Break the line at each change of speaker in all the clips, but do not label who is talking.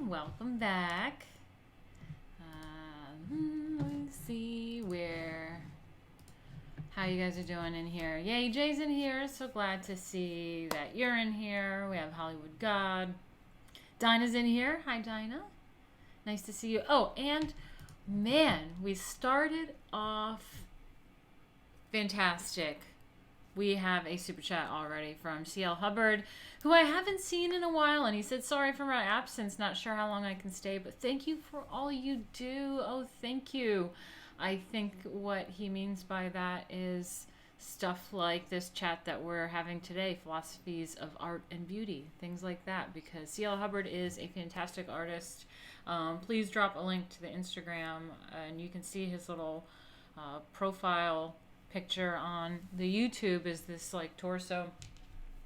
Welcome back. Let me see how you guys are doing in here. Yay, Jay's in here. So glad to see that you're in here. We have Hollywood God. Dinah's in here. Hi, Dinah. Nice to see you. Oh, and man, we started off fantastic. We have a super chat already from CL Hubbard, who I haven't seen in a while, and he said, sorry for my absence, not sure how long I can stay, but thank you for all you do. Oh, thank you. I think what he means by that is stuff like this chat that we're having today, Philosophies of Art and Beauty, things like that, because CL Hubbard is a fantastic artist. Please drop a link to the Instagram, and you can see his little profile picture on the YouTube is this like torso,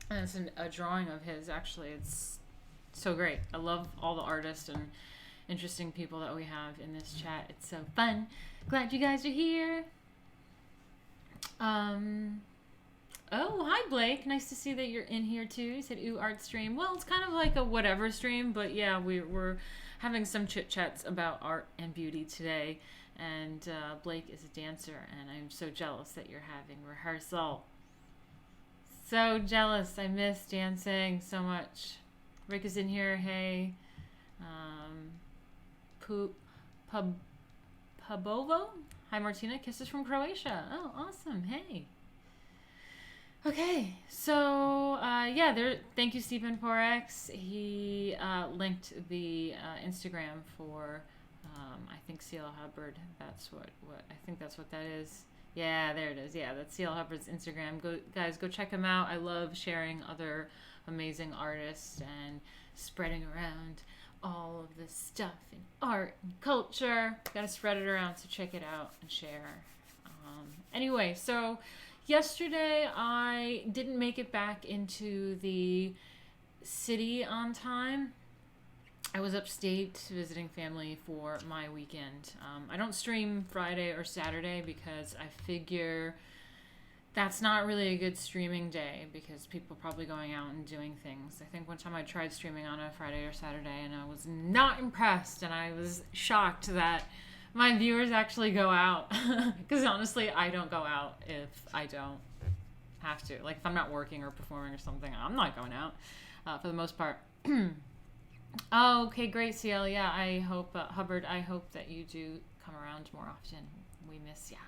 and it's a drawing of his. Actually, it's so great. I love all the artists and interesting people that we have in this chat. It's so fun. Glad you guys are here. Oh, hi Blake, nice to see that you're in here too. You said ooh, art stream. Well, it's kind of like a whatever stream, but yeah, we're having some chit chats about art and beauty today. And Blake is a dancer, and I'm so jealous that you're having rehearsal. So jealous. I miss dancing so much. Rick is in here. Hey. Pubovo. Hi, Martina. Kisses from Croatia. Oh, awesome. Hey. Okay, so yeah, there. Thank you, Stephen Porex. He linked the Instagram for, I think CL Hubbard. That's what I think that's what that is. Yeah, there it is. Yeah, that's CL Hubbard's Instagram. Go guys, go check him out. I love sharing other amazing artists and spreading around all of this stuff in art and culture. Gotta spread it around, so check it out and share. Anyway, so yesterday I didn't make it back into the city on time. I was upstate visiting family for my weekend. I don't stream Friday or Saturday because I figure that's not really a good streaming day because people are probably going out and doing things. I think one time I tried streaming on a Friday or Saturday and I was not impressed, and I was shocked that my viewers actually go out. Because honestly, I don't go out if I don't have to. Like if I'm not working or performing or something, I'm not going out for the most part. Oh, okay, great, CL. Yeah, I hope, Hubbard, I hope that you do come around more often. We miss ya.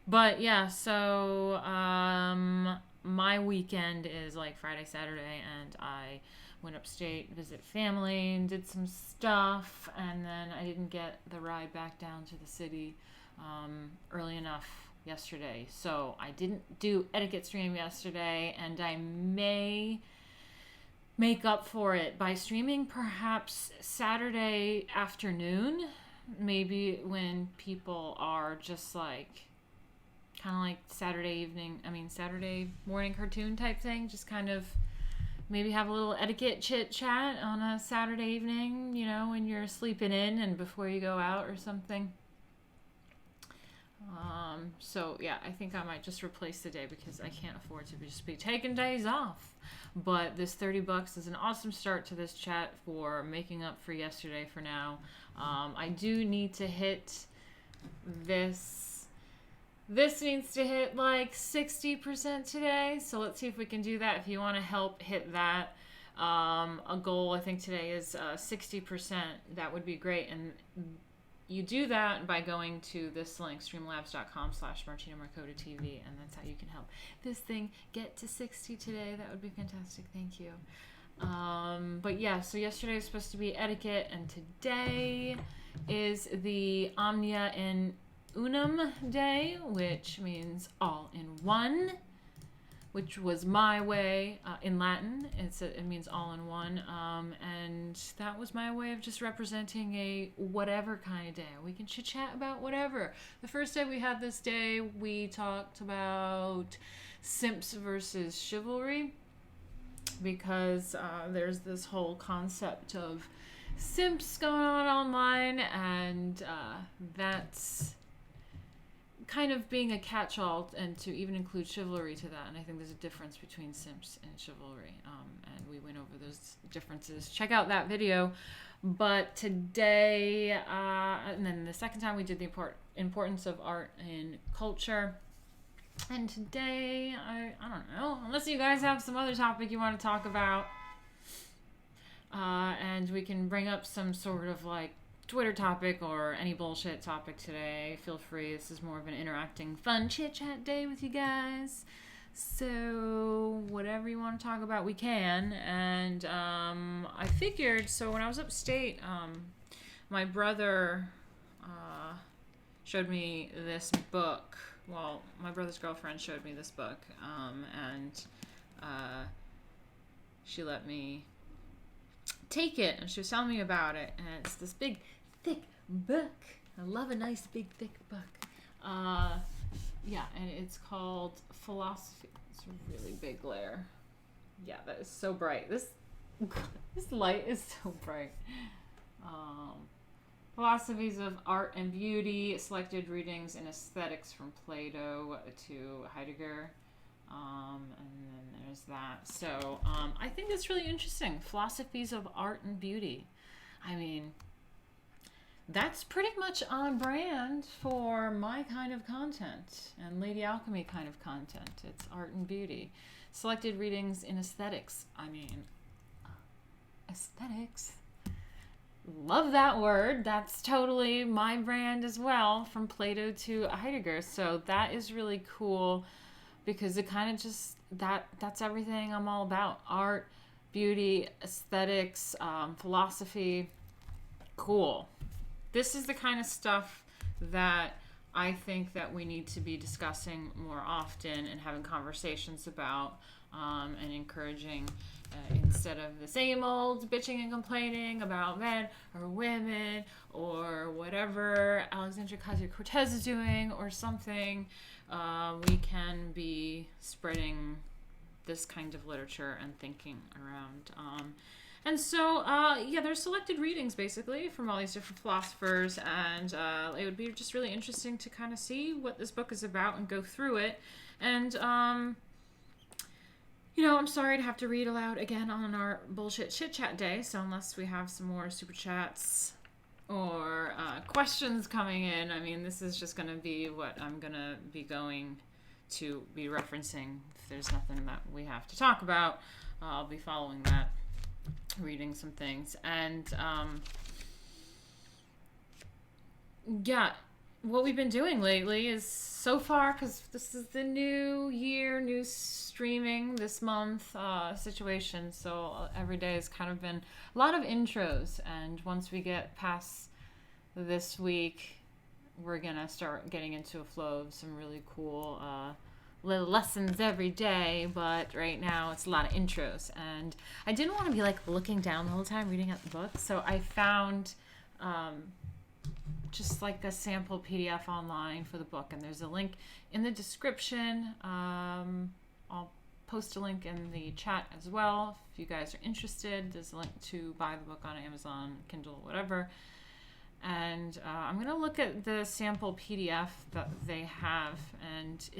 But yeah, so my weekend is like Friday, Saturday, and I went upstate, visit family, and did some stuff, and then I didn't get the ride back down to the city early enough yesterday. So I didn't do etiquette stream yesterday, and I may make up for it by streaming perhaps Saturday afternoon, maybe when people are just like kind of like Saturday morning cartoon type thing, just kind of maybe have a little etiquette chit chat on a Saturday evening, you know, when you're sleeping in and before you go out or something. So yeah, I think I might just replace the day because I can't afford to just be taking days off. But this $30 is an awesome start to this chat for making up for yesterday for now. I do need to hit this. This needs to hit like 60% today. So let's see if we can do that. If you want to help hit that, a goal I think today is 60%. That would be great. And you do that by going to this link, streamlabs.com/Martina Markota TV, and that's how you can help this thing get to 60 today. That would be fantastic. Thank you. But yeah, so yesterday was supposed to be etiquette, and today is the Omnia in Unum Day, which means all in one, which was my way in Latin. It means all in one, and that was my way of just representing a whatever kind of day. We can chit chat about whatever. The first day we had this day, we talked about simps versus chivalry, because there's this whole concept of simps going on online, and that's kind of being a catch-all, and to even include chivalry to that. And I think there's a difference between simps and chivalry, and we went over those differences. Check out that video. But today, and then the second time, we did the importance of art in culture. And today, I don't know, unless you guys have some other topic you want to talk about, and we can bring up some sort of like Twitter topic or any bullshit topic today, feel free. This is more of an interacting, fun chit-chat day with you guys. So whatever you want to talk about, we can. And I figured, so when I was upstate, my brother showed me this book. Well, my brother's girlfriend showed me this book, and she let me take it, and she was telling me about it, and it's this big thick book. I love a nice big thick book. Yeah, and it's called Philosophy. It's a really big glare. Yeah, that is so bright. This light is so bright. Philosophies of Art and Beauty, selected readings and aesthetics from Plato to Heidegger. And then there's that. So I think that's really interesting. Philosophies of Art and Beauty. I mean, that's pretty much on brand for my kind of content and Lady Alchemy kind of content. It's art and beauty. Selected readings in aesthetics. I mean, aesthetics. Love that word. That's totally my brand as well, from Plato to Heidegger. So that is really cool. because it kind of just that's everything I'm all about: art, beauty, aesthetics, philosophy. Cool. This is the kind of stuff that I think that we need to be discussing more often and having conversations about, and encouraging, instead of the same old bitching and complaining about men or women or whatever Alexandria Ocasio-Cortez is doing or something. We can be spreading this kind of literature and thinking around. And so, there's selected readings basically from all these different philosophers, and it would be just really interesting to kind of see what this book is about and go through it. And, I'm sorry to have to read aloud again on our bullshit chit chat day, so unless we have some more super chats or questions coming in, I mean, this is just going to be what I'm going to be going to be referencing. If there's nothing that we have to talk about, I'll be following that, reading some things. And what we've been doing lately is, so far, because this is the new year, new streaming this month situation, so every day has kind of been a lot of intros, and once we get past this week, we're gonna start getting into a flow of some really cool little lessons every day. But right now it's a lot of intros, and I didn't want to be like looking down the whole time reading out the book, so I found just like a sample PDF online for the book, and there's a link in the description. I'll post a link in the chat as well if you guys are interested. There's a link to buy the book on Amazon, Kindle, whatever. And I'm going to look at the sample PDF that they have, and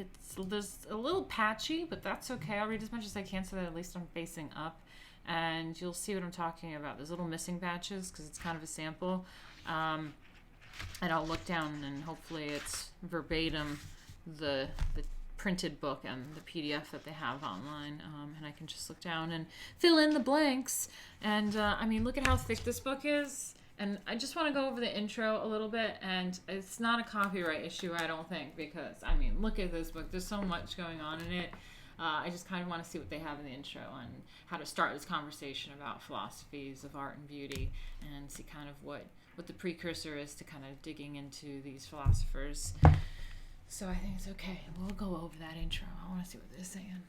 there's a little patchy, but that's okay. I'll read as much as I can so that at least I'm facing up, and you'll see what I'm talking about. There's little missing patches because it's kind of a sample. And I'll look down, and hopefully it's verbatim the printed book and the PDF that they have online, and I can just look down and fill in the blanks. And I mean, look at how thick this book is. And I just want to go over the intro a little bit, and it's not a copyright issue, I don't think, because, I mean, look at this book. There's so much going on in it. I just kind of want to see what they have in the intro and how to start this conversation about philosophies of art and beauty, and see kind of what the precursor is to kind of digging into these philosophers. So I think it's okay. We'll go over that intro. I want to see what they're saying.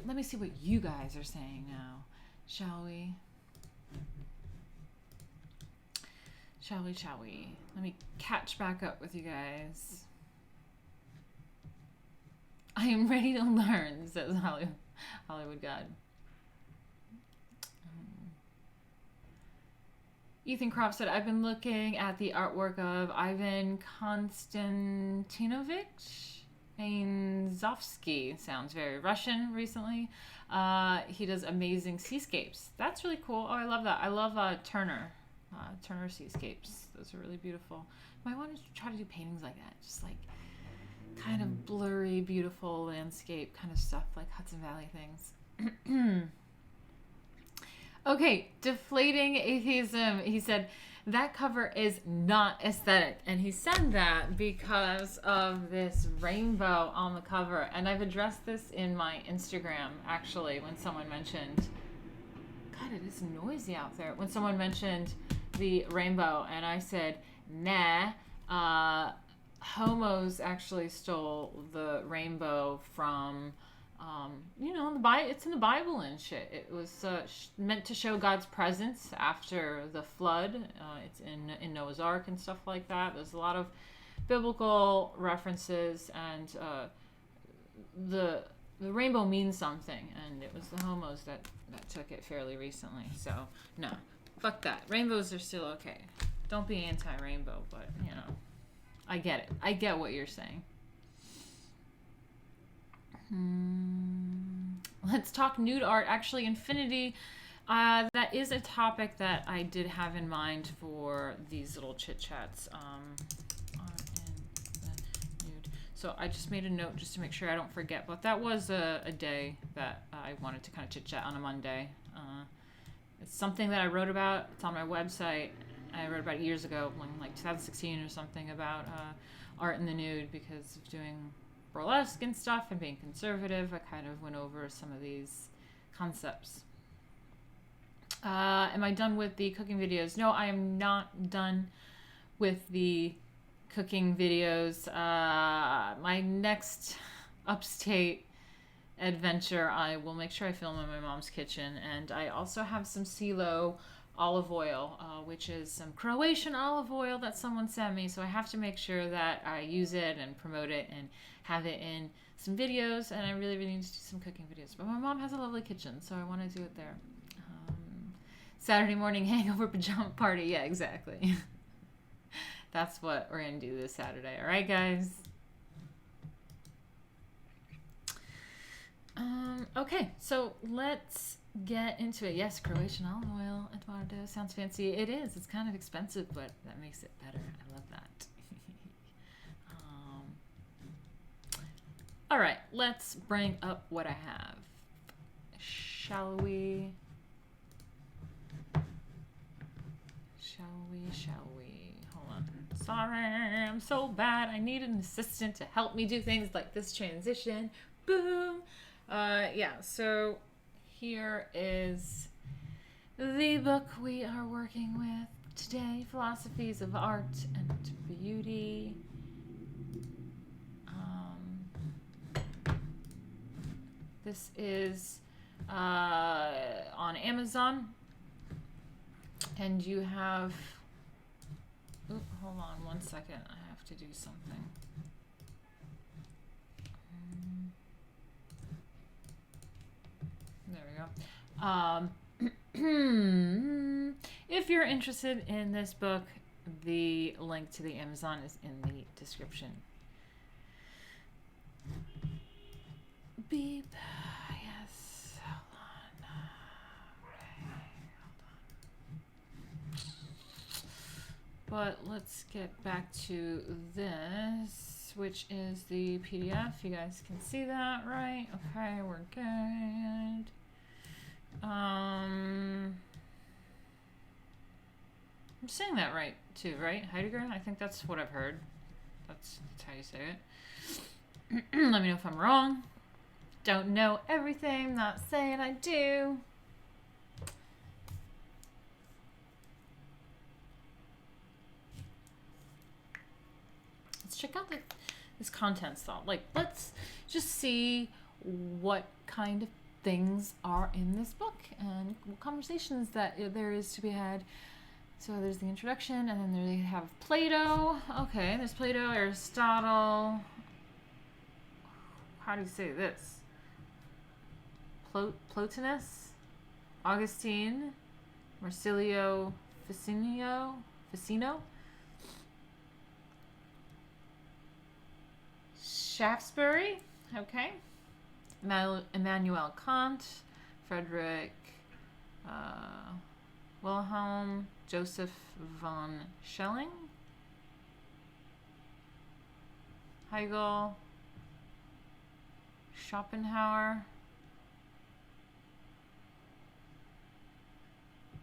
Let me see what you guys are saying now. Shall we? Shall we? Let me catch back up with you guys. I am ready to learn, says Hollywood God. Ethan Kropp said, I've been looking at the artwork of Ivan Konstantinovich Ainzovsky. Sounds very Russian recently. He does amazing seascapes. That's really cool. Oh, I love that. I love Turner seascapes. Those are really beautiful. Might want to try to do paintings like that. Just like kind of blurry, beautiful landscape kind of stuff, like Hudson Valley things. Okay, Deflating Atheism. He said, that cover is not aesthetic. And he said that because of this rainbow on the cover. And I've addressed this in my Instagram, actually, when someone mentioned, God, it is noisy out there. When someone mentioned the rainbow, and I said, nah, homos actually stole the rainbow from... it's in the Bible and shit. It was meant to show God's presence after the flood. It's in Noah's Ark and stuff like that. There's a lot of biblical references, and the rainbow means something, and it was the homos that took it fairly recently. So, no, fuck that. Rainbows are still okay. Don't be anti-rainbow, but, I get it. I get what you're saying. Let's talk nude art. Actually, infinity, that is a topic that I did have in mind for these little chit chats. Art and the nude. So I just made a note just to make sure I don't forget, but that was a day that I wanted to kind of chit chat on a Monday. It's something that I wrote about. It's on my website. I wrote about it years ago, like 2016 or something, about art and the nude, because of doing burlesque and stuff and being conservative, I kind of went over some of these concepts. Am I done with the cooking videos? No, I am not done with the cooking videos. My next upstate adventure, I will make sure I film in my mom's kitchen, and I also have some Silo olive oil, which is some Croatian olive oil that someone sent me, so I have to make sure that I use it and promote it and have it in some videos, and I really need to do some cooking videos. But my mom has a lovely kitchen, so I want to do it there. Saturday morning hangover pajama party. Yeah, exactly. That's what we're going to do this Saturday. All right, guys? Okay, so let's get into it. Yes, Croatian olive oil, Eduardo. Sounds fancy. It is. It's kind of expensive, but that makes it better. I love that. All right, let's bring up what I have. Shall we? Shall we? Hold on. Sorry, I'm so bad. I need an assistant to help me do things like this transition. Boom. Yeah, so here is the book we are working with today, Philosophies of Art and Beauty. This is on Amazon, and you have... Oop, hold on one second. I have to do something. There we go. If you're interested in this book, the link to the Amazon is in the description. Beep. Yes. Hold on. But let's get back to this, which is the PDF. You guys can see that, right? Okay, we're good. I'm saying that right too, right? Heidegger? I think that's what I've heard. That's how you say it. Let me know if I'm wrong. Don't know everything, not saying I do. Let's check out this contents thought. Like, let's just see what kind of things are in this book and what conversations that there is to be had. So there's the introduction, and then they have Plato. Okay, there's Plato, Aristotle. How do you say this? Plotinus, Augustine, Marsilio Ficino, Shaftesbury, okay, Immanuel Kant, Frederick Wilhelm Joseph von Schelling, Hegel, Schopenhauer,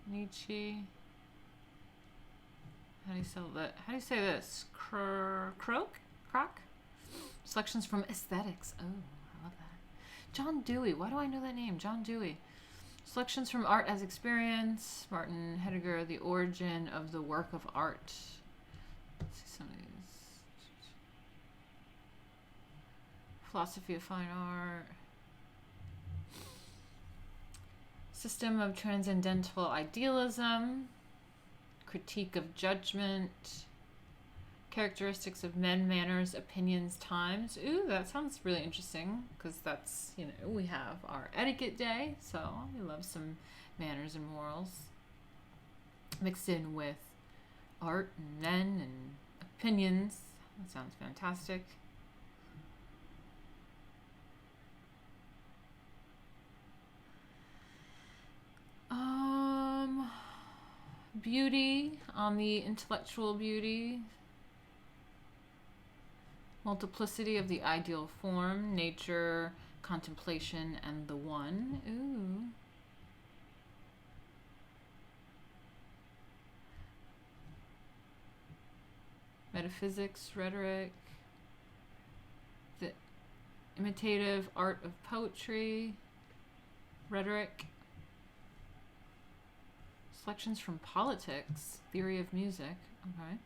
Nietzsche. How do you say that? How do you say this? Croc? Selections from Aesthetics. Oh, I love that. John Dewey. Why do I know that name? John Dewey. Selections from Art as Experience. Martin Heidegger. The Origin of the Work of Art. Let's see some of these. Philosophy of Fine Art. System of Transcendental Idealism. Critique of Judgment. Characteristics of Men, Manners, Opinions, Times. Ooh, that sounds really interesting, because that's, you know, we have our etiquette day, so we love some manners and morals mixed in with art and men and opinions. That sounds fantastic. Beauty, on the intellectual beauty. Multiplicity of the ideal form, nature, contemplation, and the one. Ooh. Metaphysics, rhetoric. imitative art of poetry, rhetoric, selections from politics, theory of music, okay.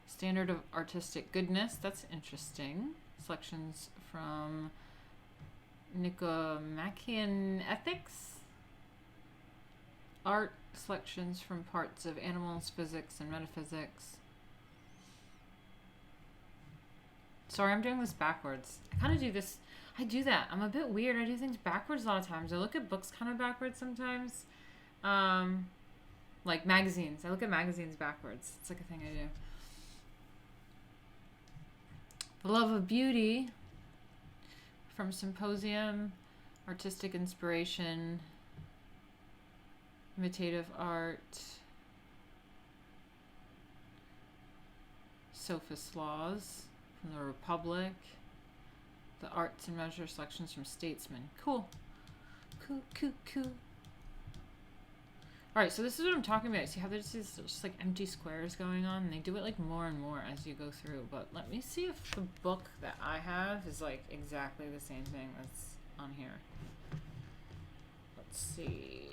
Standard of artistic goodness, that's interesting. Selections from Nicomachean ethics, art, selections from parts of animals, physics, and metaphysics. Sorry, I'm doing this backwards. I kind of do this. I do that. I'm a bit weird. I do things backwards a lot of times. I look at books kind of backwards sometimes. Like magazines. I look at magazines backwards. It's like a thing I do. The Love of Beauty from Symposium, Artistic Inspiration, Imitative Art, Sophist Laws from the Republic, the Arts and Measure selections from Statesman. Cool. Cool. Alright, so this is what I'm talking about. See how there's these just like empty squares going on? And they do it like more and more as you go through. But let me see if the book that I have is like exactly the same thing that's on here. Let's see.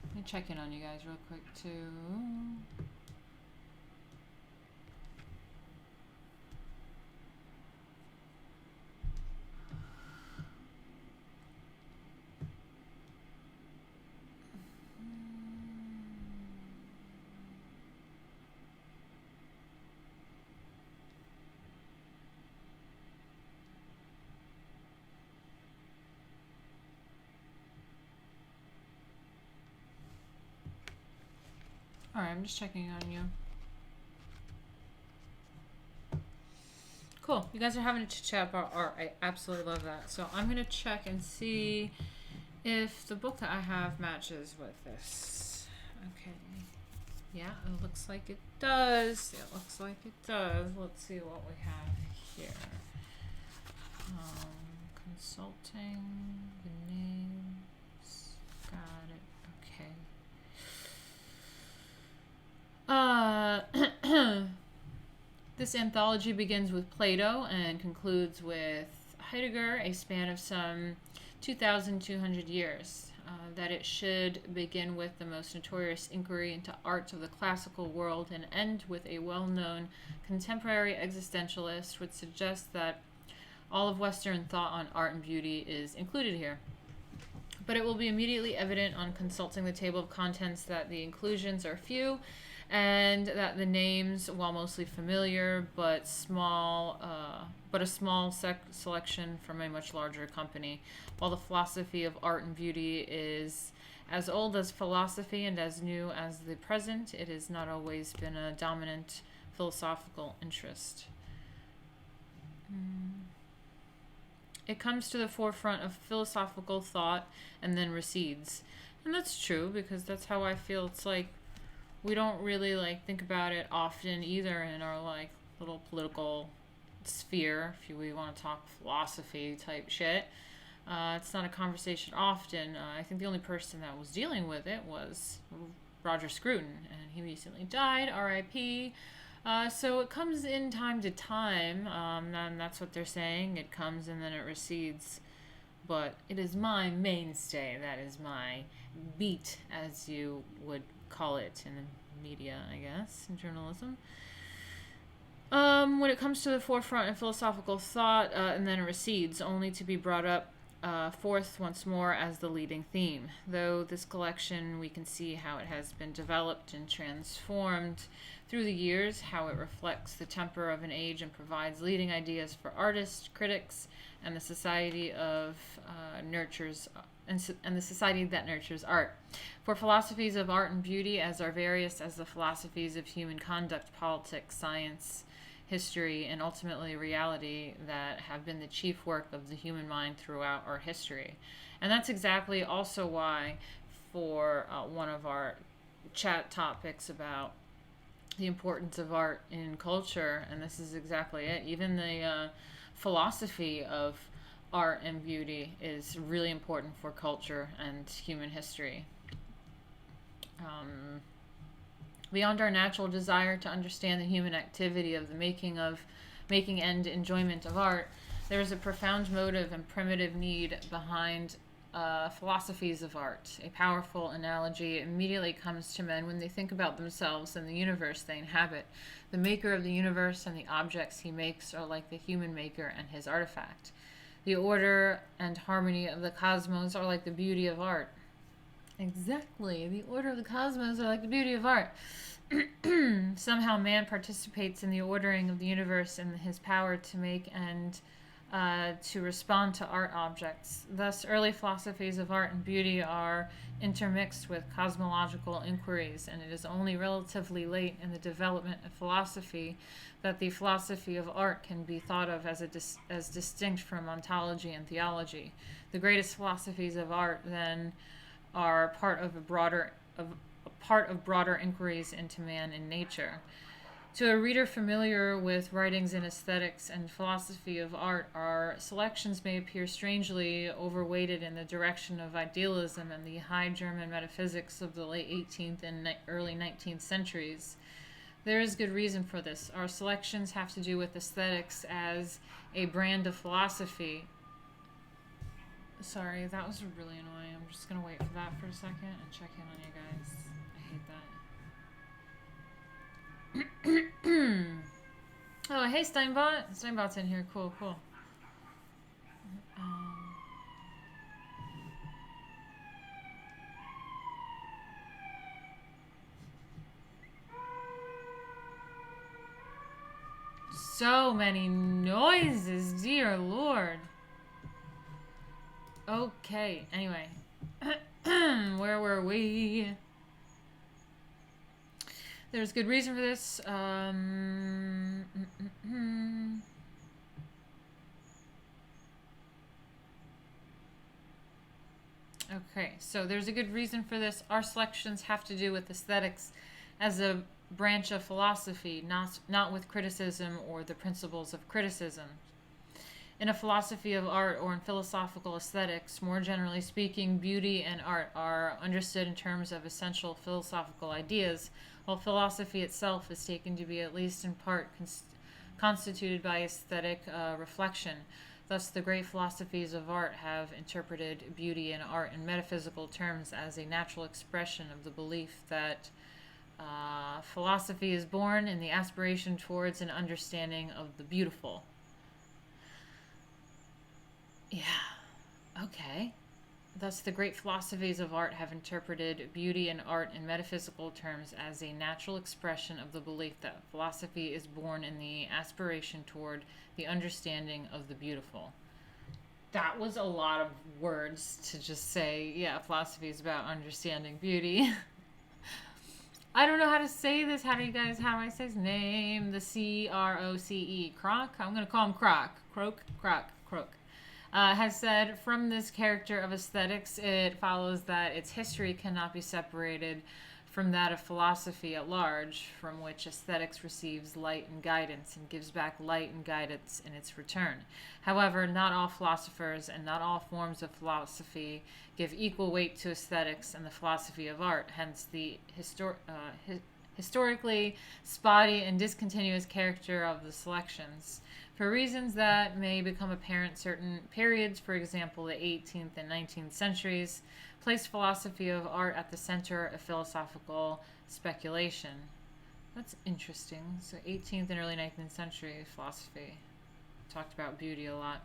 Let me check in on you guys real quick too. Alright, I'm just checking on you. Cool. You guys are having a chit-chat about art. I absolutely love that. So I'm going to check and see if the book that I have matches with this. Okay. Yeah, it looks like it does. Let's see what we have here. Consulting, the names. Got it. Okay. This anthology begins with Plato and concludes with Heidegger, a span of some 2,200 years. That it should begin with the most notorious inquiry into arts of the classical world and end with a well-known contemporary existentialist would suggest that all of Western thought on art and beauty is included here. But it will be immediately evident on consulting the table of contents that the inclusions are few, and that the names, while mostly familiar, but a small selection from a much larger company. While the philosophy of art and beauty is as old as philosophy and as new as the present, it has not always been a dominant philosophical interest. It comes to the forefront of philosophical thought and then recedes. And that's true, because that's how I feel. It's like we don't really like think about it often either in our like little political sphere, if we want to talk philosophy type shit. It's not a conversation often. I think the only person that was dealing with it was Roger Scruton, and he recently died, R.I.P. So it comes in time to time, and that's what they're saying. It comes and then it recedes. But it is my mainstay. That is my beat, as you would call it in the media, I guess, in journalism. When it comes to the forefront in philosophical thought, and then it recedes, only to be brought up forth once more as the leading theme. Though this collection, we can see how it has been developed and transformed through the years, how it reflects the temper of an age and provides leading ideas for artists, critics, and the society of nurtures and the society that nurtures art. For philosophies of art and beauty as are various as the philosophies of human conduct, politics, science, history, and ultimately reality that have been the chief work of the human mind throughout our history. And that's exactly also why for one of our chat topics about the importance of art in culture, and this is exactly it, even the philosophy of art and beauty is really important for culture and human history. Beyond our natural desire to understand the human activity of the making and enjoyment of art, there is a profound motive and primitive need behind philosophies of art. A powerful analogy immediately comes to men when they think about themselves and the universe they inhabit. The maker of the universe and the objects he makes are like the human maker and his artifact. The order and harmony of the cosmos are like the beauty of art. Exactly. The order of the cosmos are like the beauty of art. Somehow man participates in the ordering of the universe and his power to make and to respond to art objects. Thus, early philosophies of art and beauty are intermixed with cosmological inquiries, and it is only relatively late in the development of philosophy that the philosophy of art can be thought of as distinct from ontology and theology. The greatest philosophies of art, then, are part of broader inquiries into man and nature. To a reader familiar with writings in aesthetics and philosophy of art, our selections may appear strangely overweighted in the direction of idealism and the high German metaphysics of the late 18th and early 19th centuries. There is good reason for this. Our selections have to do with aesthetics as a brand of philosophy. Sorry, that was really annoying. I'm just going to wait for that for a second and check in on you guys. I hate that. Oh, hey, Steinbot. Steinbot's in here. Cool, cool. So many noises, dear Lord. Okay, anyway. Where were we? There's good reason for this. Okay, so there's a good reason for this. Our selections have to do with aesthetics as a branch of philosophy, not with criticism or the principles of criticism. In a philosophy of art or in philosophical aesthetics, more generally speaking, beauty and art are understood in terms of essential philosophical ideas, while philosophy itself is taken to be at least in part constituted by aesthetic reflection. Thus, the great philosophies of art have interpreted beauty and art in metaphysical terms as a natural expression of the belief that philosophy is born in the aspiration towards an understanding of the beautiful. Yeah, okay. Thus, the great philosophies of art have interpreted beauty and art in metaphysical terms as a natural expression of the belief that philosophy is born in the aspiration toward the understanding of the beautiful. That was a lot of words to just say, yeah, philosophy is about understanding beauty. I don't know how to say this. How do I say his name? The Croce. Croc? I'm going to call him Croc. Croak. Has said, from this character of aesthetics, it follows that its history cannot be separated from that of philosophy at large, from which aesthetics receives light and guidance and gives back light and guidance in its return. However, not all philosophers and not all forms of philosophy give equal weight to aesthetics and the philosophy of art, hence the historically spotty and discontinuous character of the selections. For reasons that may become apparent, certain periods, for example the 18th and 19th centuries, placed philosophy of art at the center of philosophical speculation. That's interesting. So 18th and early 19th century philosophy talked about beauty a lot.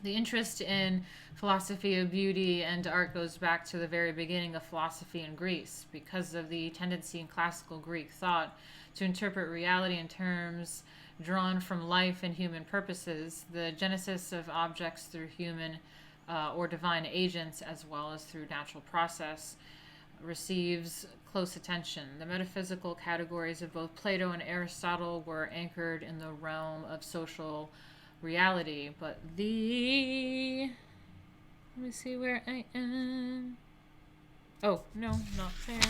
The interest in philosophy of beauty and art goes back to the very beginning of philosophy in Greece, because of the tendency in classical Greek thought to interpret reality in terms drawn from life and human purposes. The genesis of objects through human or divine agents, as well as through natural process, receives close attention. The metaphysical categories of both Plato and Aristotle were anchored in the realm of social reality, but let me see where I am. Oh, no, not there.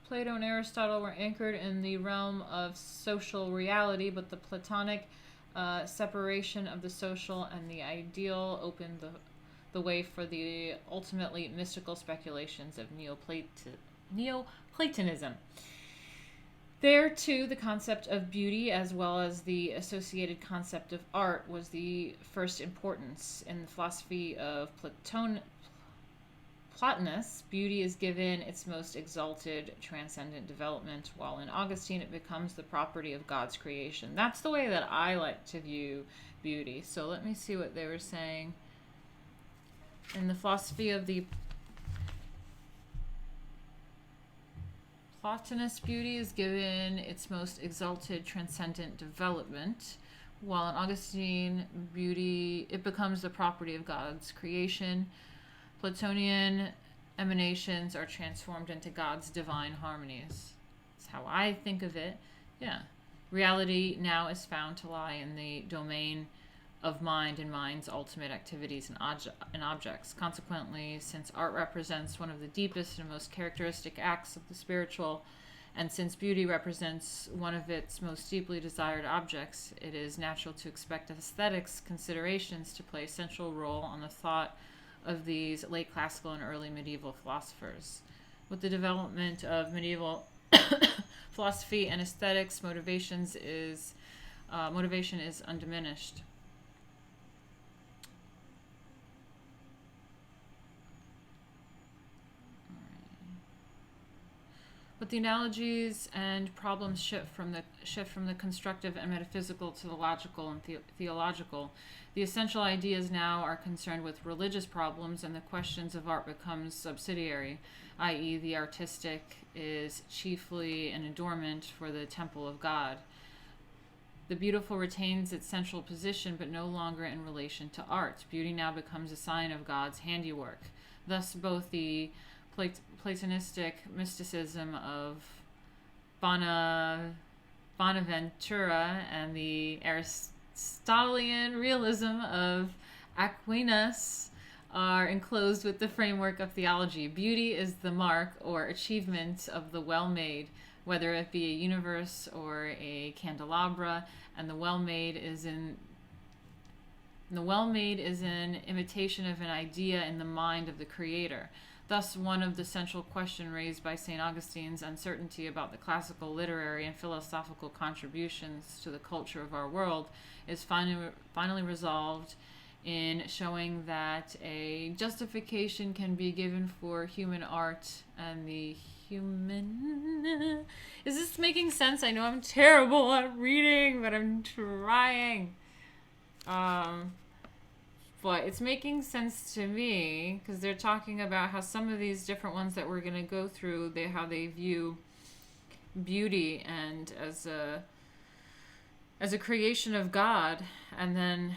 Plato and Aristotle were anchored in the realm of social reality, but the Platonic separation of the social and the ideal opened the way for the ultimately mystical speculations of Neoplatonism. There, too, the concept of beauty, as well as the associated concept of art, was the first importance. In the philosophy of Plotinus, beauty is given its most exalted, transcendent development, while in Augustine it becomes the property of God's creation. That's the way that I like to view beauty. So let me see what they were saying. In the philosophy of the Plotinus, beauty is given its most exalted, transcendent development, while in Augustine, beauty, it becomes the property of God's creation. Platonian emanations are transformed into God's divine harmonies. That's how I think of it. Yeah. Reality now is found to lie in the domain of mind and mind's ultimate activities and objects. Consequently, since art represents one of the deepest and most characteristic acts of the spiritual, and since beauty represents one of its most deeply desired objects, it is natural to expect aesthetics considerations to play a central role on the thought of these late classical and early medieval philosophers. With the development of medieval philosophy and aesthetics, motivation is undiminished. But the analogies and problems shift from the constructive and metaphysical to the logical and theological. The essential ideas now are concerned with religious problems, and the questions of art becomes subsidiary, i.e., the artistic is chiefly an adornment for the temple of God. The beautiful retains its central position, but no longer in relation to art. Beauty now becomes a sign of God's handiwork. Thus, both the Platonistic mysticism of Bonaventura and the Aristotelian realism of Aquinas are enclosed with the framework of theology. Beauty is the mark or achievement of the well-made, whether it be a universe or a candelabra, and the well-made is an imitation of an idea in the mind of the creator. Thus, one of the central questions raised by St. Augustine's uncertainty about the classical literary and philosophical contributions to the culture of our world is finally resolved in showing that a justification can be given for human art and the human... Is this making sense? I know I'm terrible at reading, but I'm trying. But it's making sense to me because they're talking about how some of these different ones that we're going to go through, how they view beauty and as a creation of God. And then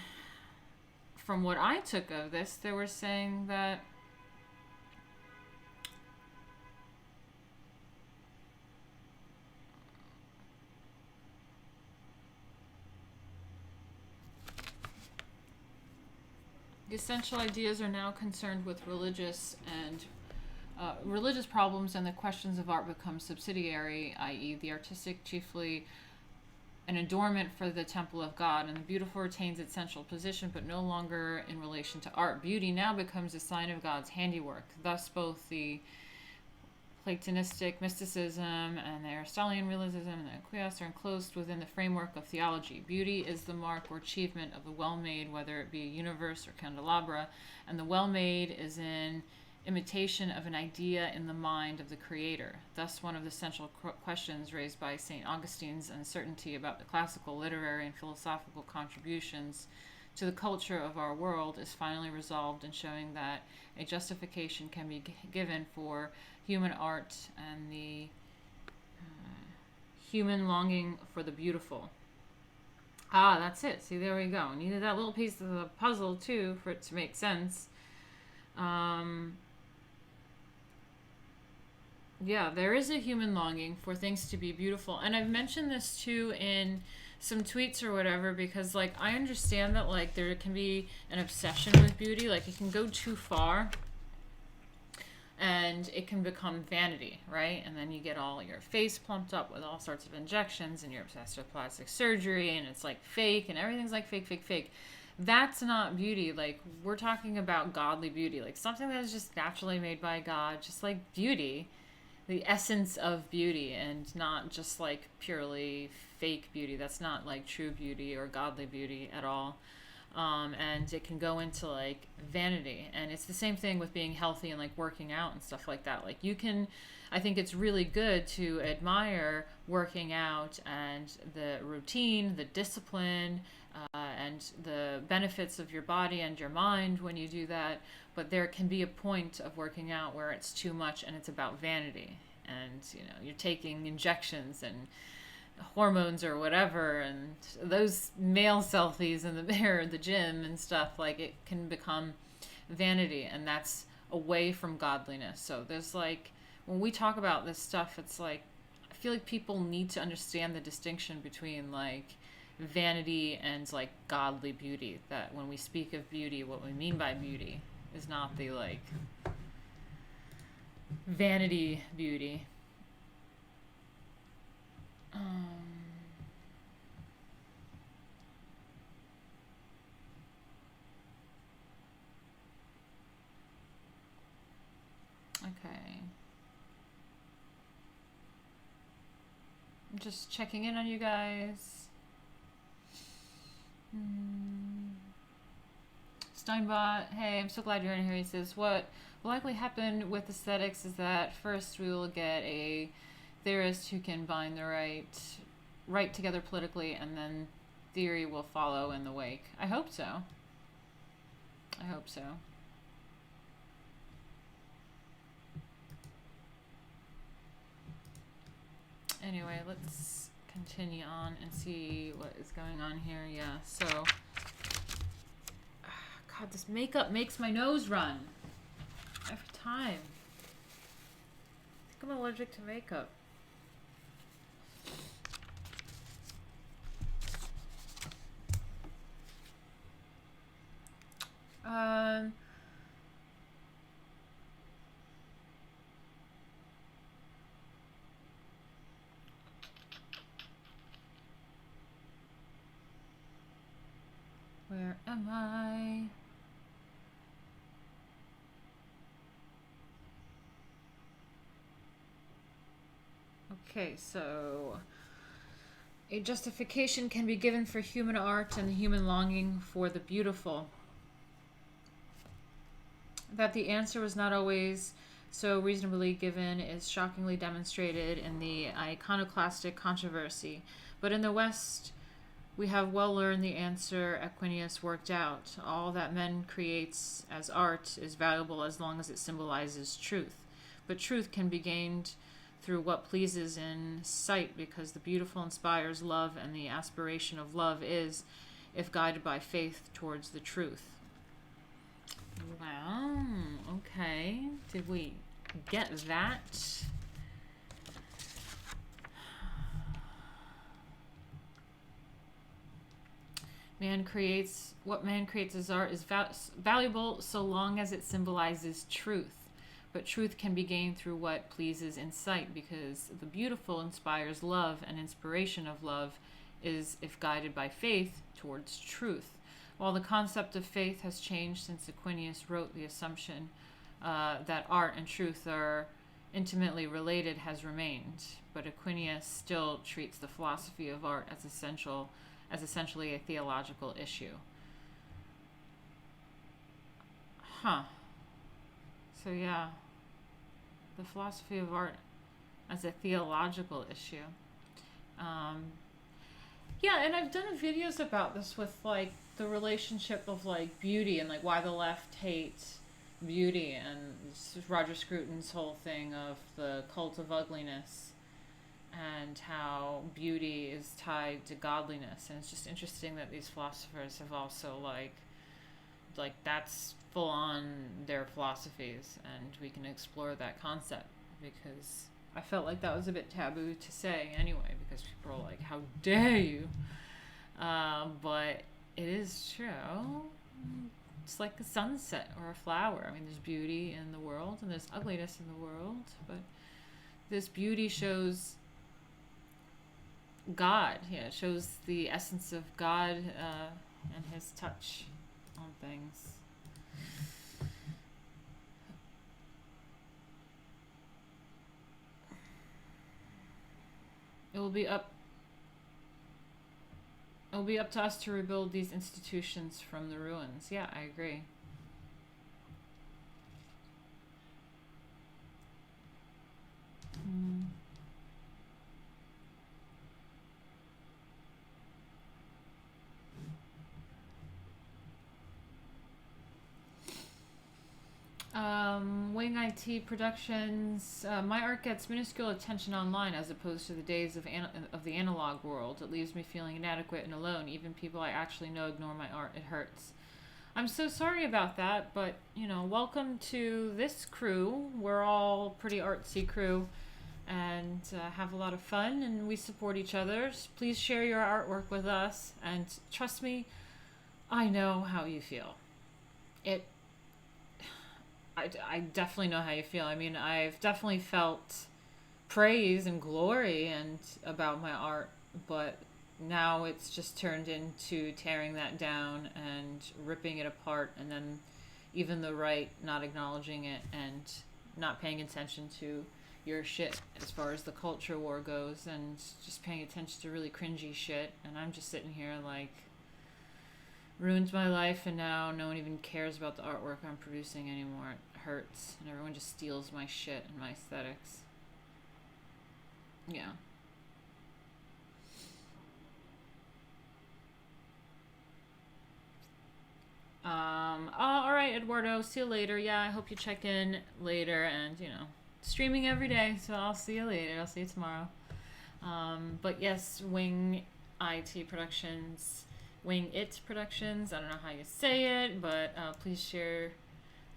from what I took of this, they were saying that the essential ideas are now concerned with religious problems, and the questions of art become subsidiary, i.e., the artistic chiefly an adornment for the temple of God, and the beautiful retains its central position, but no longer in relation to art. Beauty now becomes a sign of God's handiwork. Thus, both the Platonistic mysticism and the Aristotelian realism and the Aquinas are enclosed within the framework of theology. Beauty is the mark or achievement of the well-made, whether it be a universe or candelabra, and the well-made is an imitation of an idea in the mind of the creator. Thus, one of the central questions raised by St. Augustine's uncertainty about the classical, literary, and philosophical contributions to the culture of our world is finally resolved in showing that a justification can be given for human art and the human longing for the beautiful. That's it. See, there we go. Needed that little piece of the puzzle, too, for it to make sense. Yeah, there is a human longing for things to be beautiful. And I've mentioned this, too, in some tweets or whatever, because, like, I understand that, like, there can be an obsession with beauty. Like, it can go too far. and it can become vanity, right? And then you get all your face plumped up with all sorts of injections, and you're obsessed with plastic surgery, and it's like fake, and everything's like fake, fake, fake. That's not beauty. Like, we're talking about godly beauty, like something that is just naturally made by God, just like beauty, the essence of beauty, and not just like purely fake beauty. That's not like true beauty or godly beauty at all. And it can go into like vanity, and it's the same thing with being healthy and like working out and stuff like that. Like, you can, I think it's really good to admire working out and the routine, the discipline, and the benefits of your body and your mind when you do that. But there can be a point of working out where it's too much and it's about vanity, and you're taking injections and hormones or whatever, and those male selfies in the mirror, the gym and stuff, like, it can become vanity, and that's away from godliness. So there's like, when we talk about this stuff, it's like, I feel like people need to understand the distinction between like vanity and like godly beauty. That when we speak of beauty, what we mean by beauty is not the like vanity beauty. Okay. I'm just checking in on you guys. Steinbot, hey, I'm so glad you're in here. He says, what will likely happen with aesthetics is that first we will get a theorist who can bind the right together politically, and then theory will follow in the wake. I hope so. I hope so. Anyway, let's continue on and see what is going on here. Yeah, so, God, this makeup makes my nose run every time. I think I'm allergic to makeup. Where am I? Okay, so a justification can be given for human art and the human longing for the beautiful. That the answer was not always so reasonably given is shockingly demonstrated in the iconoclastic controversy. But in the West, we have well learned the answer Aquinas worked out. All that man creates as art is valuable as long as it symbolizes truth. But truth can be gained through what pleases in sight, because the beautiful inspires love, and the aspiration of love is, if guided by faith, towards the truth. Wow, okay. Did we get that? What man creates as art is valuable so long as it symbolizes truth. But truth can be gained through what pleases in sight, because the beautiful inspires love, and inspiration of love is, if guided by faith, towards truth. While the concept of faith has changed since Aquinas wrote, the assumption that art and truth are intimately related has remained. But Aquinas still treats the philosophy of art as essentially a theological issue. Huh. So yeah, the philosophy of art as a theological issue. Yeah, and I've done videos about this with like the relationship of like beauty and like why the left hates beauty, and this is Roger Scruton's whole thing of the cult of ugliness and how beauty is tied to godliness. And it's just interesting that these philosophers have also like that's full on their philosophies, and we can explore that concept, because I felt like that was a bit taboo to say anyway, because people are like, how dare you? But it is true. It's like a sunset or a flower. I mean, there's beauty in the world and there's ugliness in the world, but this beauty shows God. Yeah, it shows the essence of God and his touch on things. It will be up It'll be up to us to rebuild these institutions from the ruins. Yeah, I agree. Mm. Wing IT Productions. My art gets minuscule attention online as opposed to the days of the analog world. It leaves me feeling inadequate and alone. Even people I actually know ignore my art. It hurts. I'm so sorry about that, but welcome to this crew. We're all pretty artsy crew and have a lot of fun, and we support each other. Please share your artwork with us, and trust me, I know how you feel. It I definitely know how you feel. I mean, I've definitely felt praise and glory and about my art, but now it's just turned into tearing that down and ripping it apart, and then even the right not acknowledging it and not paying attention to your shit as far as the culture war goes, and just paying attention to really cringy shit. And I'm just sitting here like, ruined my life, and now no one even cares about the artwork I'm producing anymore. It hurts, and everyone just steals my shit and my aesthetics. Yeah. All right, Eduardo. See you later. Yeah, I hope you check in later, and streaming every day. So I'll see you later. I'll see you tomorrow. But yes, Wing IT Productions. Wing It Productions. I don't know how you say it, but please share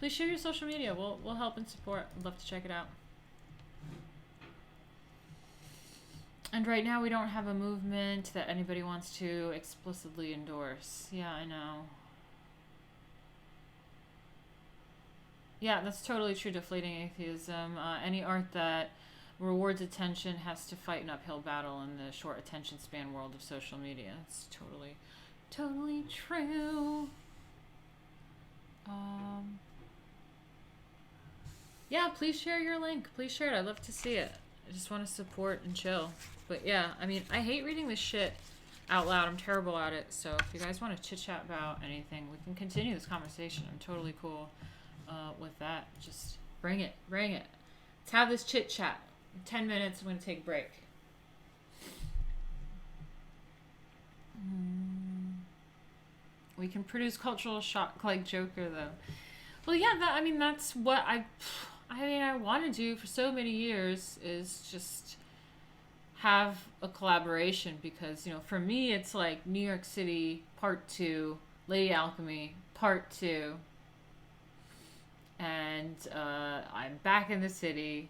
your social media. We'll help and support. I'd love to check it out. And right now we don't have a movement that anybody wants to explicitly endorse. Yeah, I know. Yeah, that's totally true. Deflating atheism. Any art that rewards attention has to fight an uphill battle in the short attention span world of social media. It's totally true. Yeah, please share your link. Please share it. I'd love to see it. I just want to support and chill. But yeah, I mean, I hate reading this shit out loud. I'm terrible at it. So if you guys want to chit chat about anything, we can continue this conversation. I'm totally cool with that. Just bring it. Let's have this chit chat. In 10 minutes, I'm going to take a break. We can produce cultural shock like Joker, though. Well, yeah, that's what I want to do for so many years, is just have a collaboration, because, for me, it's like New York City Part 2, Lady Alchemy Part 2, and I'm back in the city.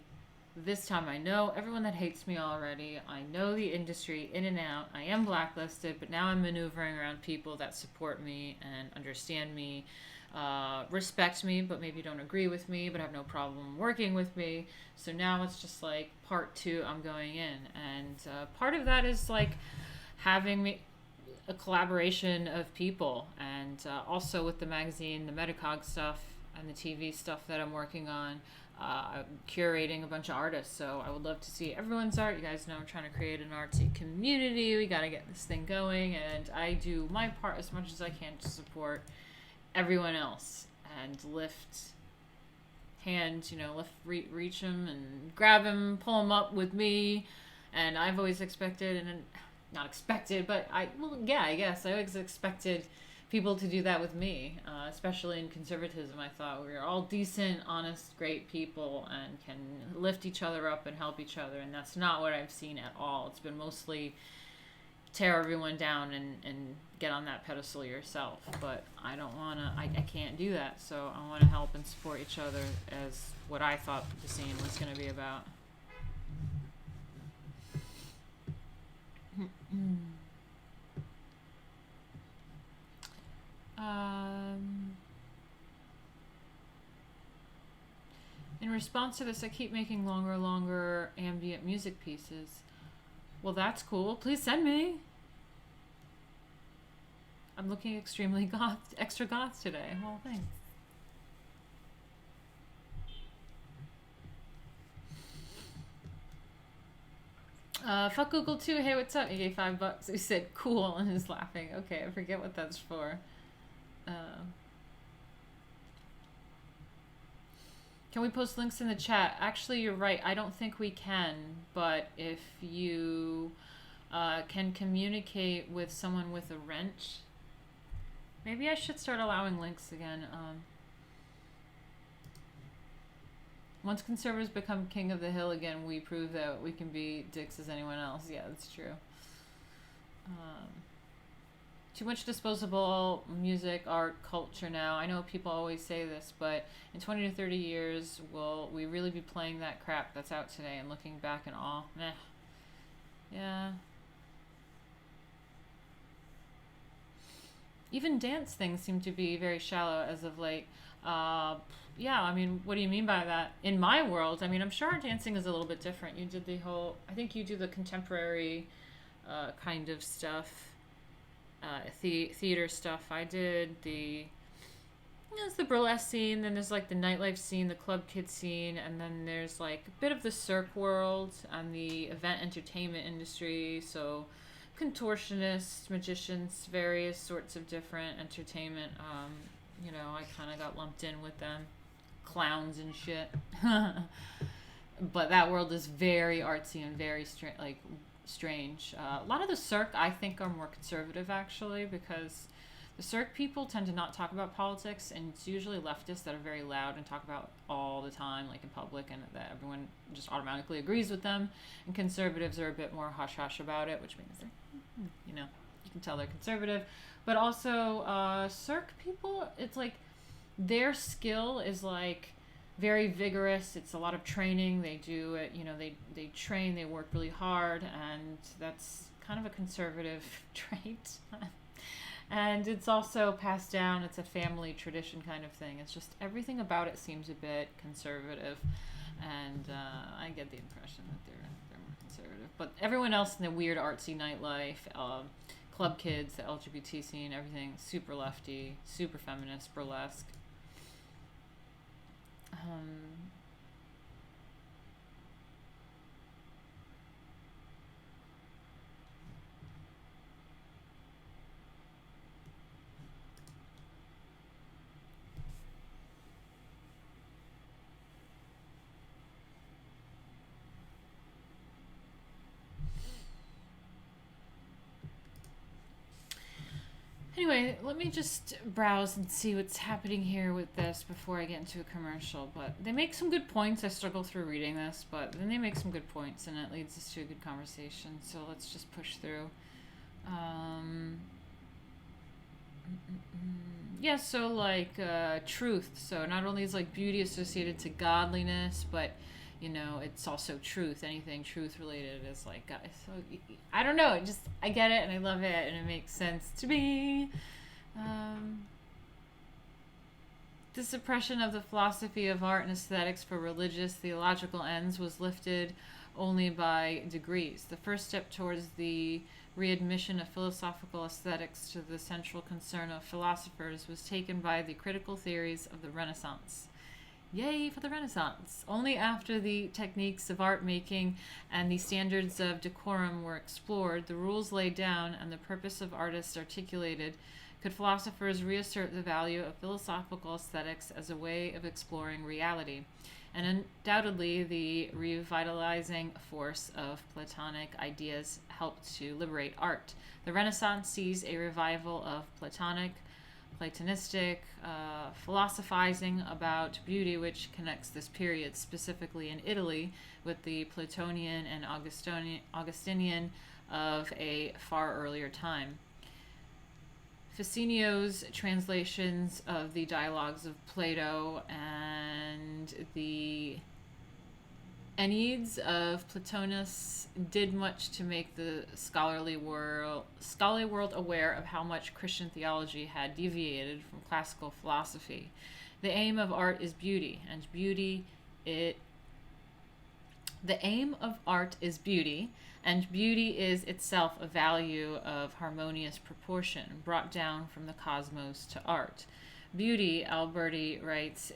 This time I know everyone that hates me already. I know the industry in and out. I am blacklisted, but now I'm maneuvering around people that support me and understand me, respect me, but maybe don't agree with me, but have no problem working with me. So now it's just like Part 2, I'm going in. And part of that is like having a collaboration of people, and also with the magazine, the Metacog stuff, and the TV stuff that I'm working on. I'm curating a bunch of artists, so I would love to see everyone's art. You guys know I'm trying to create an artsy community. We got to get this thing going, and I do my part as much as I can to support everyone else and reach them and grab them, pull them up with me. And I've always expected, and not expected, but I guess I always expected people to do that with me, especially in conservatism. I thought we were all decent, honest, great people and can lift each other up and help each other, and that's not what I've seen at all. It's been mostly tear everyone down and get on that pedestal yourself. But I don't want to, I can't do that, so I want to help and support each other as what I thought the scene was going to be about. response to this, I keep making longer ambient music pieces. Well, that's cool. Please send me. I'm looking extremely extra goth today. Well, thanks. Fuck Google too. Hey, what's up? He gave $5. He said cool and is laughing. Okay, I forget what that's for. Can we post links in the chat? Actually, you're right. I don't think we can. But if you can communicate with someone with a wrench, maybe I should start allowing links again. Once conservatives become king of the hill again, we prove that we can be dicks as anyone else. Yeah, that's true. Too much disposable music, art, culture now. I know people always say this, but in 20 to 30 years, will we really be playing that crap that's out today and looking back in awe? Meh. Yeah. Even dance things seem to be very shallow as of late. Yeah, I mean, what do you mean by that? In my world, I mean, I'm sure dancing is a little bit different. You did the whole, I think you do the contemporary kind of stuff, theater stuff. I did there's the burlesque scene, then there's like the nightlife scene, the club kid scene, and then there's like a bit of the cirque world and the event entertainment industry. So contortionists, magicians, various sorts of different entertainment. I kind of got lumped in with them. Clowns and shit. But that world is very artsy and very strange. A lot of the cirque, I think, are more conservative, actually, because the cirque people tend to not talk about politics, and it's usually leftists that are very loud and talk about all the time, like in public, and that everyone just automatically agrees with them. And conservatives are a bit more hush-hush about it, which means they're, you can tell they're conservative. But also, cirque people, it's like their skill is like very vigorous. It's a lot of training. They do it, they train, they work really hard, and that's kind of a conservative trait. And it's also passed down. It's a family tradition kind of thing. It's just everything about it seems a bit conservative, and I get the impression that they're more conservative. But everyone else in the weird artsy nightlife, club kids, the LGBT scene, everything super lefty, super feminist, burlesque. Anyway, let me just browse and see what's happening here with this before I get into a commercial. But they make some good points. I struggle through reading this, but then they make some good points, and it leads us to a good conversation. So let's just push through. Yeah, so like truth. So not only is like beauty associated to godliness, but it's also truth. Anything truth related is like, so I don't know. I get it and I love it and it makes sense to me. The suppression of the philosophy of art and aesthetics for religious, theological ends was lifted only by degrees. The first step towards the readmission of philosophical aesthetics to the central concern of philosophers was taken by the critical theories of the Renaissance. Yay for the Renaissance! Only after the techniques of art making and the standards of decorum were explored, the rules laid down, and the purpose of artists articulated, could philosophers reassert the value of philosophical aesthetics as a way of exploring reality. And undoubtedly, the revitalizing force of Platonic ideas helped to liberate art. The Renaissance sees a revival of Platonistic philosophizing about beauty, which connects this period, specifically in Italy, with the Platonian and Augustinian of a far earlier time. Ficino's translations of the dialogues of Plato and the Enneads of Plotinus did much to make the scholarly world aware of how much Christian theology had deviated from classical philosophy. The aim of art is beauty, and beauty it the aim of art is beauty, and beauty is itself a value of harmonious proportion brought down from the cosmos to art. Beauty, Alberti writes,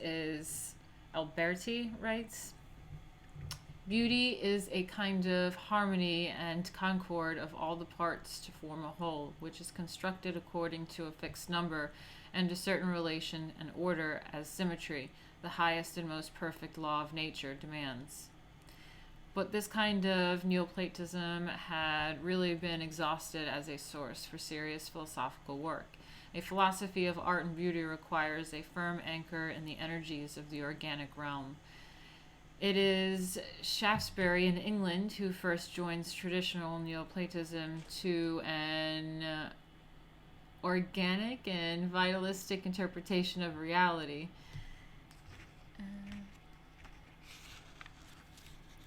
beauty is a kind of harmony and concord of all the parts to form a whole, which is constructed according to a fixed number and a certain relation and order as symmetry, the highest and most perfect law of nature, demands. But this kind of Neoplatism had really been exhausted as a source for serious philosophical work. A philosophy of art and beauty requires a firm anchor in the energies of the organic realm. It is Shaftesbury in England who first joins traditional Neoplatism to an organic and vitalistic interpretation of reality.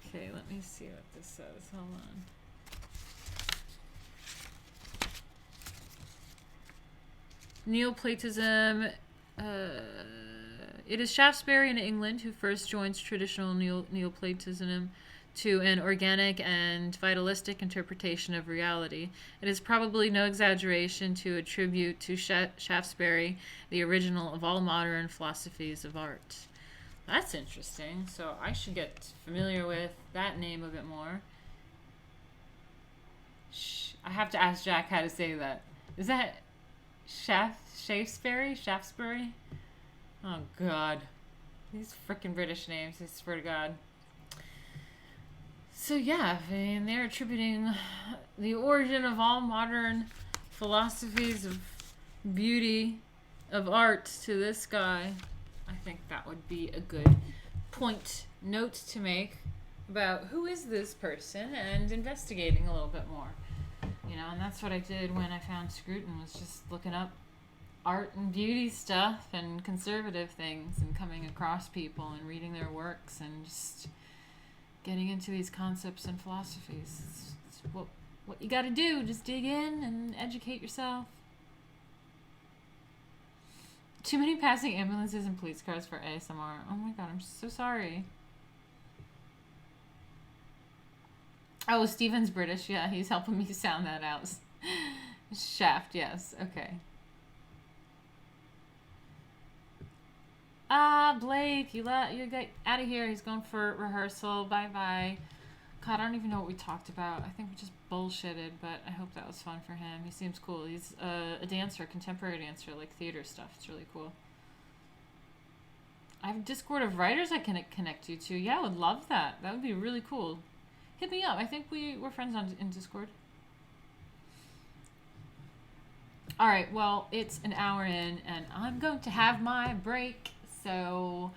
Okay, let me see what this says. Hold on. Neoplatism. It is Shaftesbury in England who first joins traditional Neoplatism to an organic and vitalistic interpretation of reality. It is probably no exaggeration to attribute to Shaftesbury the original of all modern philosophies of art. That's interesting. So I should get familiar with that name a bit more. I have to ask Jack how to say that. Is that Shaftesbury? Shaftesbury? Oh, God. These freaking British names, I swear to God. So, yeah, I mean, they're attributing the origin of all modern philosophies of beauty, of art, to this guy. I think that would be a good note to make about who is this person and investigating a little bit more. And that's what I did when I found Scruton, was just looking up art and beauty stuff and conservative things and coming across people and reading their works and just getting into these concepts and philosophies. It's what you got to do. Just dig in and educate yourself. Too many passing ambulances and police cars for ASMR. Oh my God, I'm so sorry. Oh, Steven's British. Yeah, he's helping me sound that out. Shaft, yes. Okay. Blake, you get out of here. He's going for rehearsal. Bye-bye. God, I don't even know what we talked about. I think we just bullshitted, but I hope that was fun for him. He seems cool. He's a dancer, contemporary dancer, like theater stuff. It's really cool. I have a Discord of writers I can connect you to. Yeah, I would love that. That would be really cool. Hit me up. I think we're friends in Discord. All right, well, it's an hour in, and I'm going to have my break. So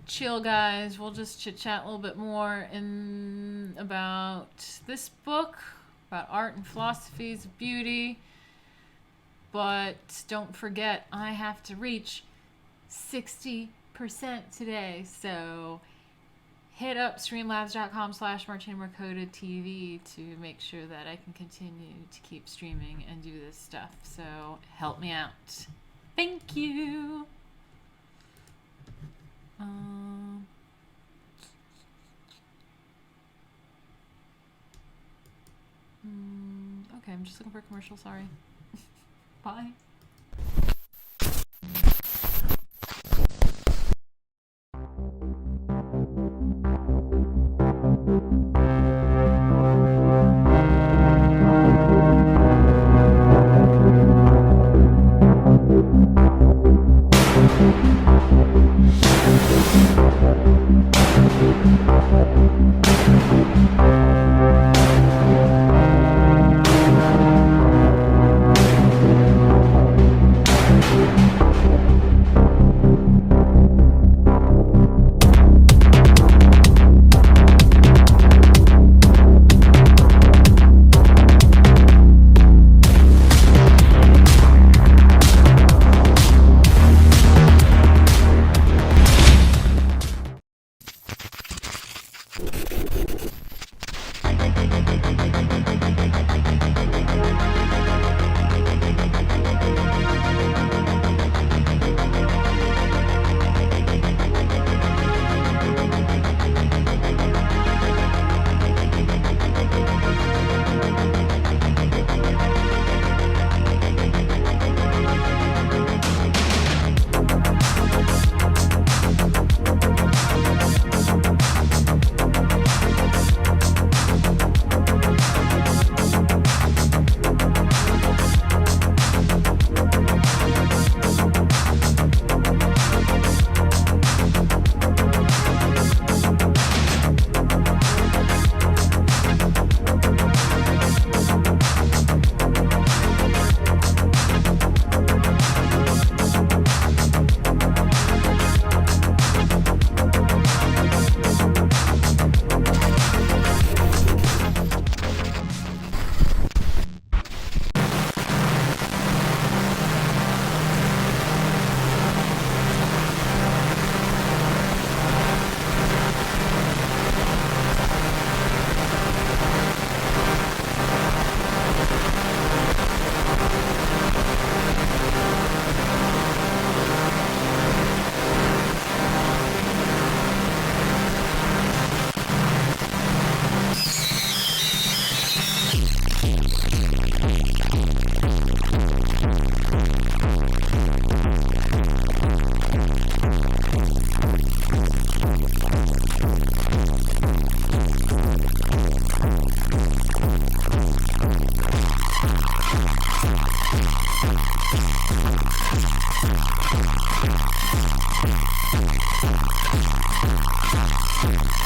chill, guys. We'll just chit-chat a little bit more about this book, about art and philosophies of beauty. But don't forget, I have to reach 60% today. So hit up streamlabs.com/Martina Markota TV to make sure that I can continue to keep streaming and do this stuff. So help me out. Thank you. Okay, I'm just looking for a commercial. Sorry. Bye.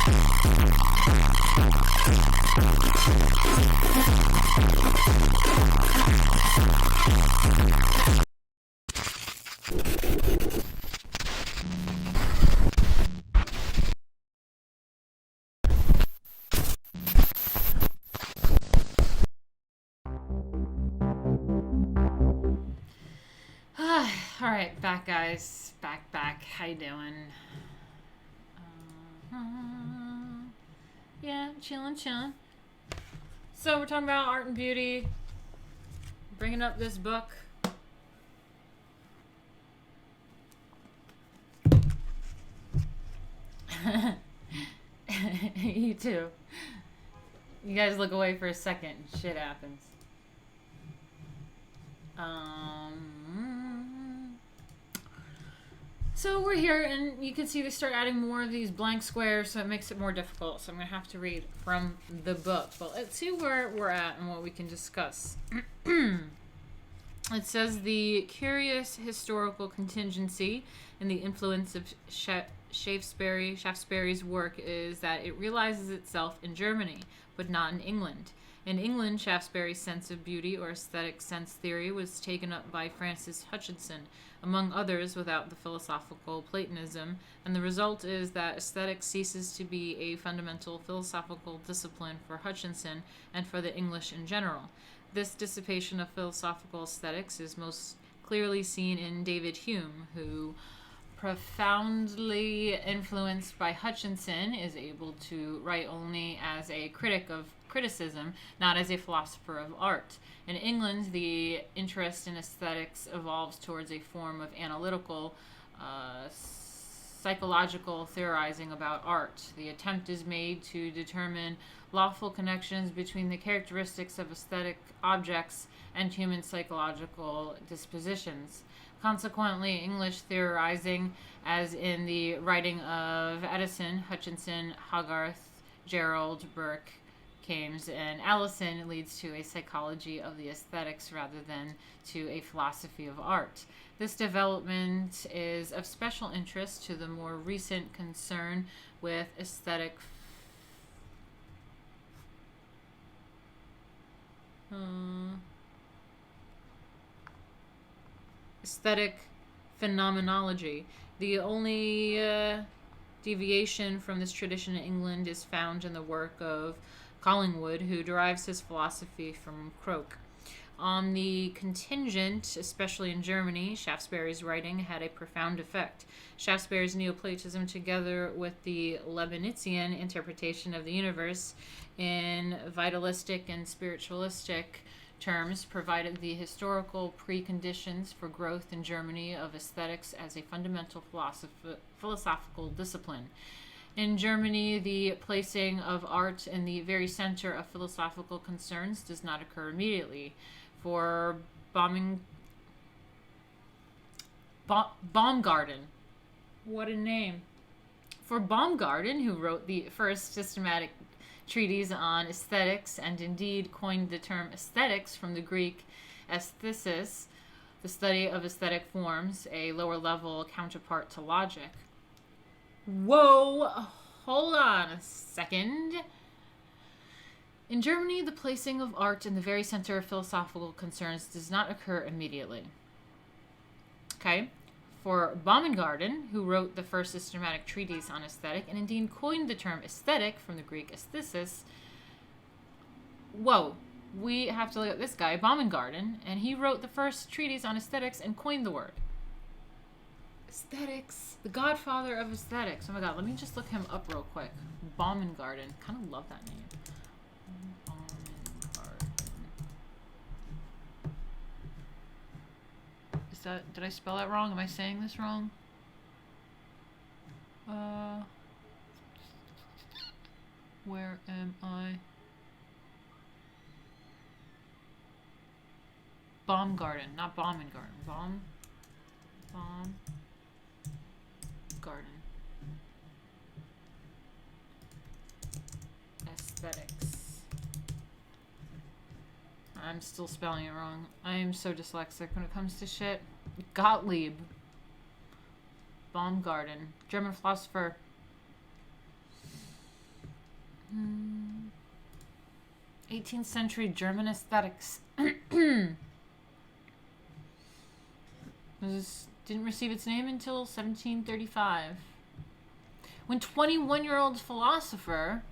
All right, back, guys. Back. How you doing? Uh, yeah, chilling. So we're talking about art and beauty. Bringing up this book. You too. You guys look away for a second. Shit happens. So we're here, and you can see they start adding more of these blank squares, so it makes it more difficult. So I'm going to have to read from the book. But let's see where we're at and what we can discuss. It says the curious historical contingency and the influence of Shaftesbury's work is that it realizes itself in Germany, but not in England. In England, Shaftesbury's sense of beauty or aesthetic sense theory was taken up by Francis Hutchinson, among others, without the philosophical Platonism, and the result is that aesthetics ceases to be a fundamental philosophical discipline for Hutchinson and for the English in general. This dissipation of philosophical aesthetics is most clearly seen in David Hume, who, profoundly influenced by Hutchinson, is able to write only as a critic of criticism, not as a philosopher of art. In England, the interest in aesthetics evolves towards a form of analytical, psychological theorizing about art. The attempt is made to determine lawful connections between the characteristics of aesthetic objects and human psychological dispositions. Consequently, English theorizing, as in the writing of Addison, Hutchinson, Hogarth, Gerald, Burke, Kames, and Allison, leads to a psychology of the aesthetics rather than to a philosophy of art. This development is of special interest to the more recent concern with aesthetic phenomenology. The only deviation from this tradition in England is found in the work of Collingwood, who derives his philosophy from Croke. On the contingent, especially in Germany, Shaftesbury's writing had a profound effect. Shaftesbury's Neoplatonism, together with the Leibnizian interpretation of the universe in vitalistic and spiritualistic terms, provided the historical preconditions for growth in Germany of aesthetics as a fundamental philosophical discipline. In Germany, the placing of art in the very center of philosophical concerns does not occur immediately. For Baumgarten, what a name. For Baumgarten, who wrote the first systematic treatise on aesthetics and indeed coined the term aesthetics from the Greek aesthesis, the study of aesthetic forms, a lower level counterpart to logic. Whoa, hold on a second. In Germany, the placing of art in the very center of philosophical concerns does not occur immediately. Okay? For Baumgarten, who wrote the first systematic treatise on aesthetic and indeed coined the term aesthetic from the Greek aesthesis, whoa, we have to look at this guy, Baumgarten, and he wrote the first treatise on aesthetics and coined the word. Aesthetics, the godfather of aesthetics. Oh my god, let me just look him up real quick. Baumgarten, kind of love that name. Did I spell that wrong? Am I saying this wrong? Where am I? Baumgarten, not Baumgarten. Baumgarten. Aesthetics. I'm still spelling it wrong. I am so dyslexic when it comes to shit. Gottlieb. Baumgarten. German philosopher. 18th century German aesthetics. This didn't receive its name until 1735. When 21-year-old philosopher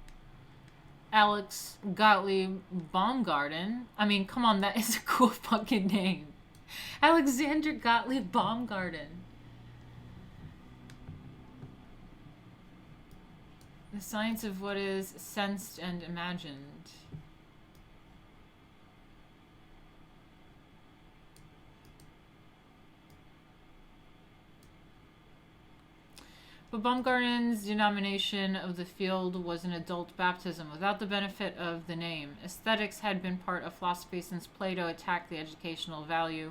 Alex Gottlieb Baumgarten, I mean, come on, that is a cool fucking name. Alexander Gottlieb Baumgarten. The science of what is sensed and imagined. But Baumgarten's denomination of the field was an adult baptism without the benefit of the name. Aesthetics had been part of philosophy since Plato attacked the educational value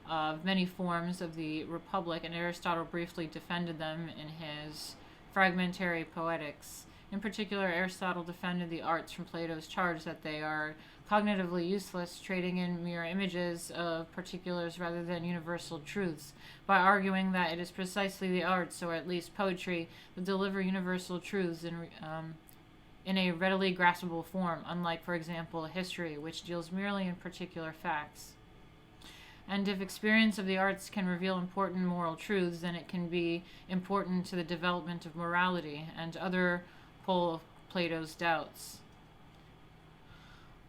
of many forms of the Republic, and Aristotle briefly defended them in his Fragmentary Poetics. In particular, Aristotle defended the arts from Plato's charge that they are cognitively useless, trading in mere images of particulars rather than universal truths, by arguing that it is precisely the arts, or at least poetry, that deliver universal truths in a readily graspable form, unlike, for example, history, which deals merely in particular facts. And if experience of the arts can reveal important moral truths, then it can be important to the development of morality and other pole of Plato's doubts.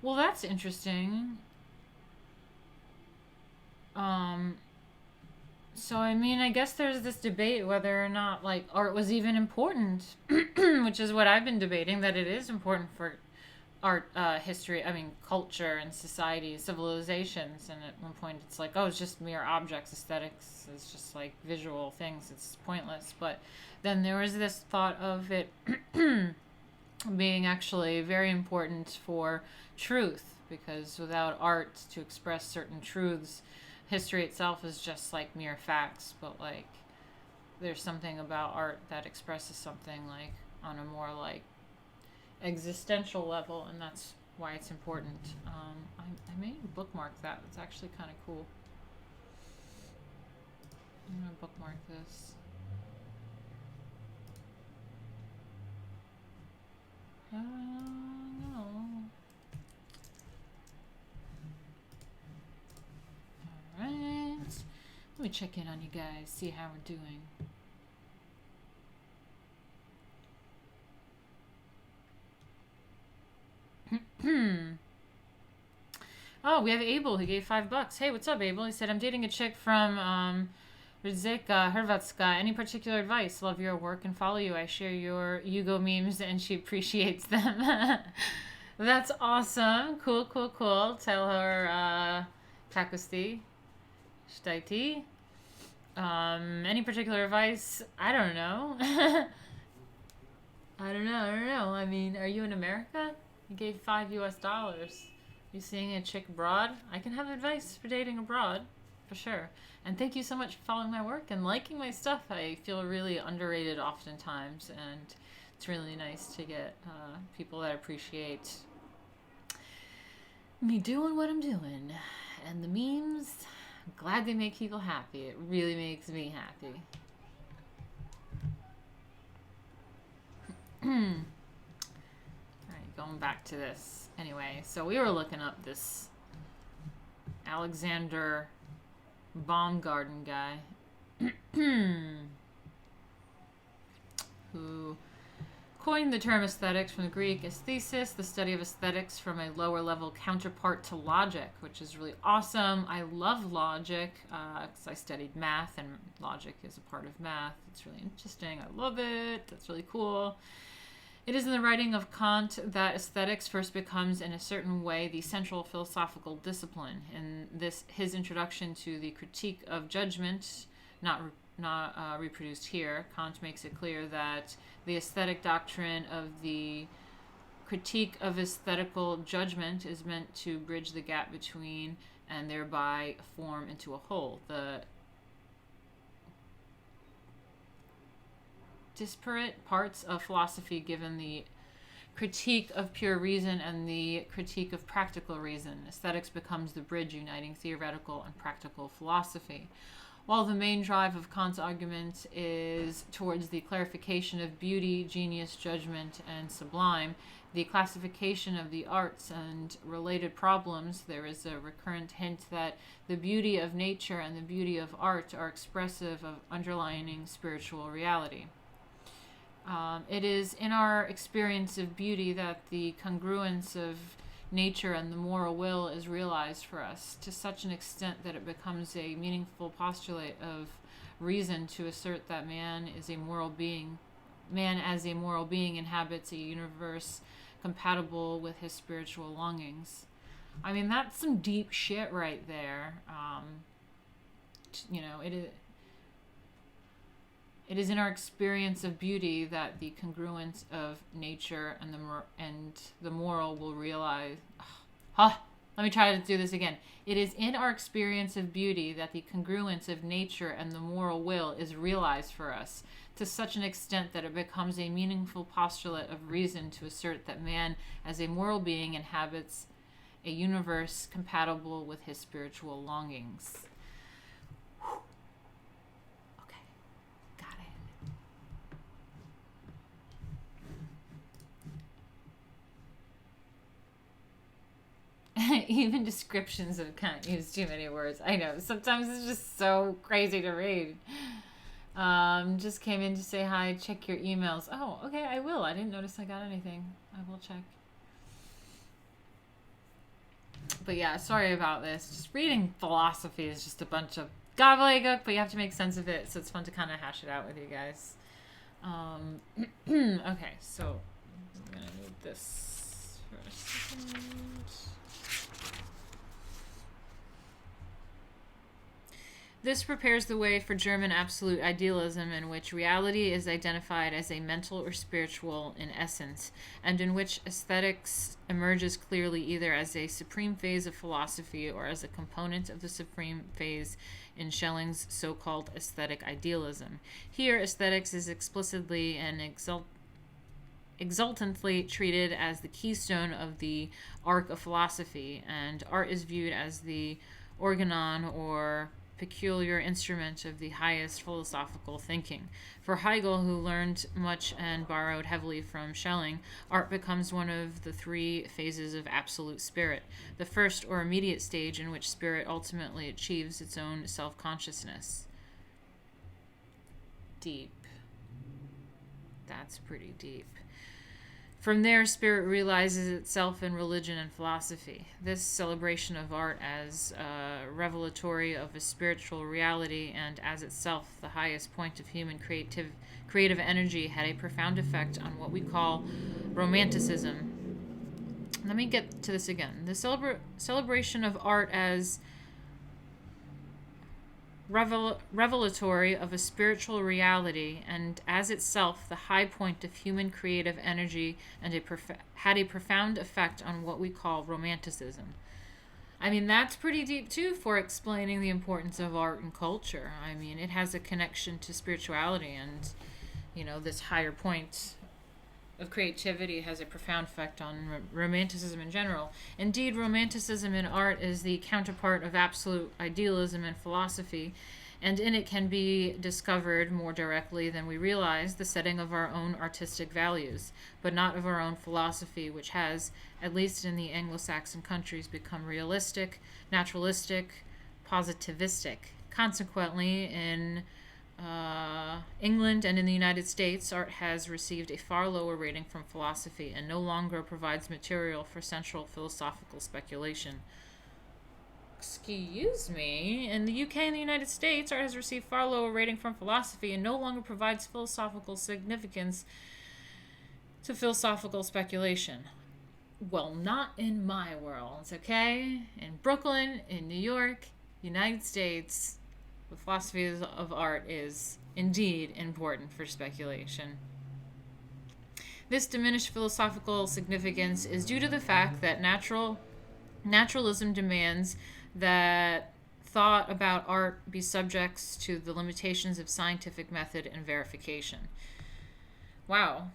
Well, that's interesting. So, I mean, I guess there's this debate whether or not, like, art was even important, which is what I've been debating, that it is important for art, history, I mean, culture and society, civilizations. And at one point it's like, oh, it's just mere objects, aesthetics is just like visual things, it's pointless. But then there was this thought of it being actually very important for truth, because without art to express certain truths, history itself is just like mere facts. But like, there's something about art that expresses something like on a more like existential level, and that's why it's important. I may bookmark that. It's actually kind of cool. I'm gonna bookmark this. No. Alright. Let me check in on you guys, see how we're doing. Oh, we have Abel. He gave $5. Hey, what's up, Abel? He said, I'm dating a chick from Rizeka, Hrvatska. Any particular advice? Love your work and follow you. I share your Yugo memes and she appreciates them. That's awesome. Cool. Tell her Takusti. Shtaiti. Any particular advice? I don't know. I don't know. I mean, are you in America? You gave $5. You seeing a chick abroad? I can have advice for dating abroad, for sure. And thank you so much for following my work and liking my stuff. I feel really underrated oftentimes, and it's really nice to get people that appreciate me doing what I'm doing. And the memes, I'm glad they make people happy. It really makes me happy. Alright, going back to this. Anyway, so we were looking up this Alexander Baumgarten guy who coined the term aesthetics from the Greek aesthesis, the study of aesthetics from a lower level counterpart to logic, which is really awesome. I love logic because I studied math, and logic is a part of math. It's really interesting. I love it. That's really cool. It is in the writing of Kant that aesthetics first becomes, in a certain way, the central philosophical discipline. In his introduction to the Critique of Judgment, not reproduced here, Kant makes it clear that the aesthetic doctrine of the Critique of Aesthetical Judgment is meant to bridge the gap between and thereby form into a whole. The disparate parts of philosophy, given the critique of pure reason and the critique of practical reason. Aesthetics becomes the bridge uniting theoretical and practical philosophy. While the main drive of Kant's argument is towards the clarification of beauty, genius, judgment, and sublime, the classification of the arts and related problems, there is a recurrent hint that the beauty of nature and the beauty of art are expressive of underlying spiritual reality. It is in our experience of beauty that the congruence of nature and the moral will is realized for us to such an extent that it becomes a meaningful postulate of reason to assert that man as a moral being inhabits a universe compatible with his spiritual longings. I mean, that's some deep shit right there. It is in our experience of beauty that the congruence of nature and the moral will realize. Let me try to do this again. It is in our experience of beauty that the congruence of nature and the moral will is realized for us to such an extent that it becomes a meaningful postulate of reason to assert that man as a moral being inhabits a universe compatible with his spiritual longings. Even descriptions of Kant use too many words. I know. Sometimes it's just so crazy to read. Just came in to say hi. Check your emails. Oh, okay, I will. I didn't notice I got anything. I will check. But yeah, sorry about this. Just reading philosophy is just a bunch of gobbledygook, but you have to make sense of it, so it's fun to kind of hash it out with you guys. Okay, so I'm going to need this for a second. This prepares the way for German absolute idealism, in which reality is identified as a mental or spiritual in essence, and in which aesthetics emerges clearly either as a supreme phase of philosophy or as a component of the supreme phase in Schelling's so-called aesthetic idealism. Here, aesthetics is explicitly and exultantly treated as the keystone of the arc of philosophy, and art is viewed as the organon or peculiar instrument of the highest philosophical thinking. For Hegel, who learned much and borrowed heavily from Schelling, art becomes one of the three phases of absolute spirit, the first or immediate stage in which spirit ultimately achieves its own self-consciousness. Deep. That's pretty deep. From there, spirit realizes itself in religion and philosophy. This celebration of art as revelatory of a spiritual reality and as itself the highest point of human creative energy had a profound effect on what we call romanticism. Let me get to this again. The celebration of art as revelatory of a spiritual reality and as itself the high point of human creative energy and had a profound effect on what we call romanticism. I mean, that's pretty deep too for explaining the importance of art and culture. I mean, it has a connection to spirituality, and this higher point of creativity has a profound effect on romanticism in general. Indeed, romanticism in art is the counterpart of absolute idealism in philosophy, and in it can be discovered more directly than we realize the setting of our own artistic values, but not of our own philosophy, which has, at least in the Anglo-Saxon countries, become realistic, naturalistic, positivistic. Consequently, in England and in the United States, art has received a far lower rating from philosophy and no longer provides material for central philosophical speculation. Excuse me. In the UK and the United States, art has received far lower rating from philosophy and no longer provides philosophical significance to philosophical speculation. Well, not in my world, okay? In Brooklyn, in New York, United States, the philosophy of art is indeed important for speculation. This diminished philosophical significance is due to the fact that naturalism demands that thought about art be subject to the limitations of scientific method and verification. Wow.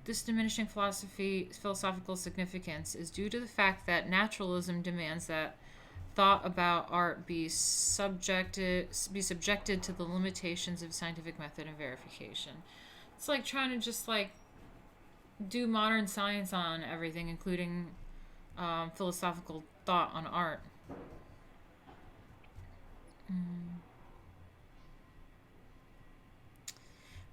This diminishing philosophical significance is due to the fact that naturalism demands that thought about art be subjected to the limitations of scientific method and verification. It's like trying to just like do modern science on everything, including philosophical thought on art.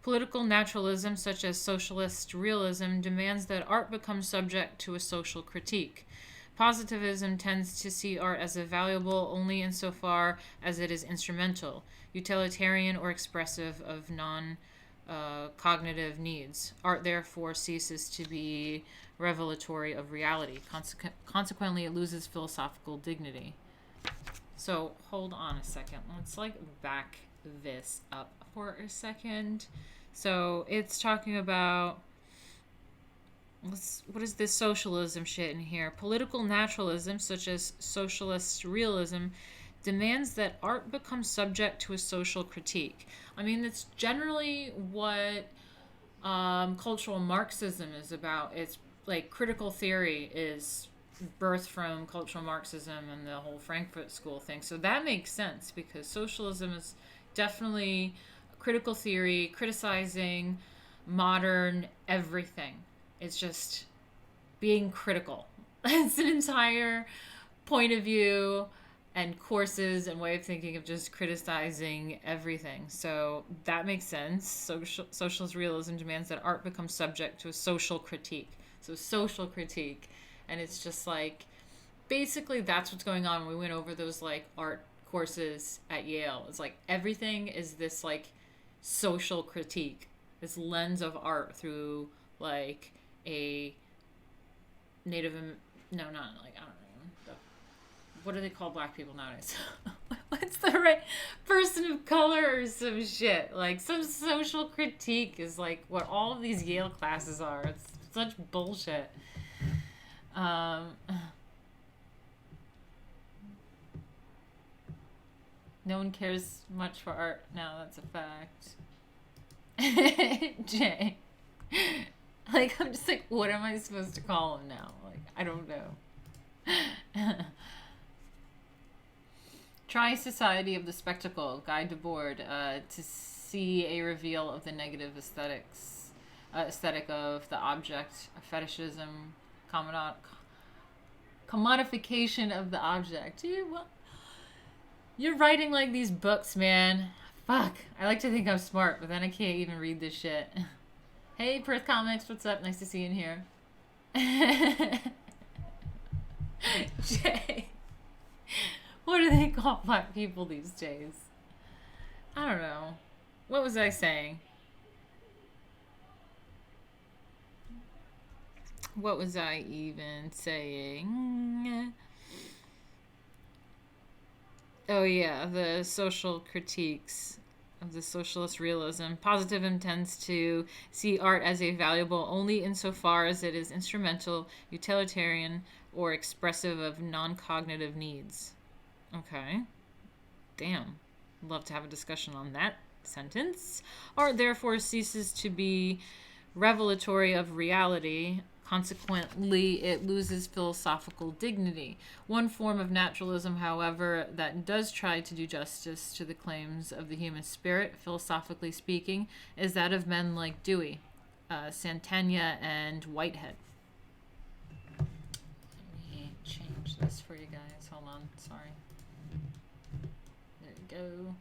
Political naturalism, such as socialist realism, demands that art become subject to a social critique. Positivism tends to see art as a valuable only insofar as it is instrumental, utilitarian, or expressive of non cognitive needs. Art therefore ceases to be revelatory of reality. Consequently, it loses philosophical dignity. So hold on a second. Let's like back this up for a second. So it's talking about what is this socialism shit in here? Political naturalism, such as socialist realism, demands that art becomes subject to a social critique. I mean, that's generally what cultural Marxism is about. It's like critical theory is birthed from cultural Marxism and the whole Frankfurt School thing. So that makes sense because socialism is definitely critical theory, criticizing modern everything. It's just being critical. It's an entire point of view and courses and way of thinking of just criticizing everything. So that makes sense. Socialist realism demands that art becomes subject to a social critique. So social critique. And it's just like, basically that's what's going on. We went over those like art courses at Yale. It's like everything is this like social critique, this lens of art through like a native, no, not like, I don't know, what do they call black people nowadays? What's the right person of color or some shit? Like some social critique is like what all of these Yale classes are. It's such bullshit. No one cares much for art now, that's a fact. Jay. Like, I'm just like, what am I supposed to call him now? Like, I don't know. Try Society of the Spectacle, Guide to Board, to see a reveal of the negative aesthetic of the object, fetishism, commodification of the object. You're writing like these books, man. Fuck. I like to think I'm smart, but then I can't even read this shit. Hey, Perth Comics, what's up? Nice to see you in here. Jay. What do they call black people these days? I don't know. What was I saying? What was I even saying? Oh yeah, the social critiques of the socialist realism. Positivism tends to see art as a valuable only insofar as it is instrumental, utilitarian, or expressive of non-cognitive needs. Okay. Damn. Love to have a discussion on that sentence. Art therefore ceases to be revelatory of reality. Consequently, it loses philosophical dignity. One form of naturalism, however, that does try to do justice to the claims of the human spirit, philosophically speaking, is that of men like Dewey, Santana, and Whitehead. Let me change this for you guys. Hold on. Sorry. There you go.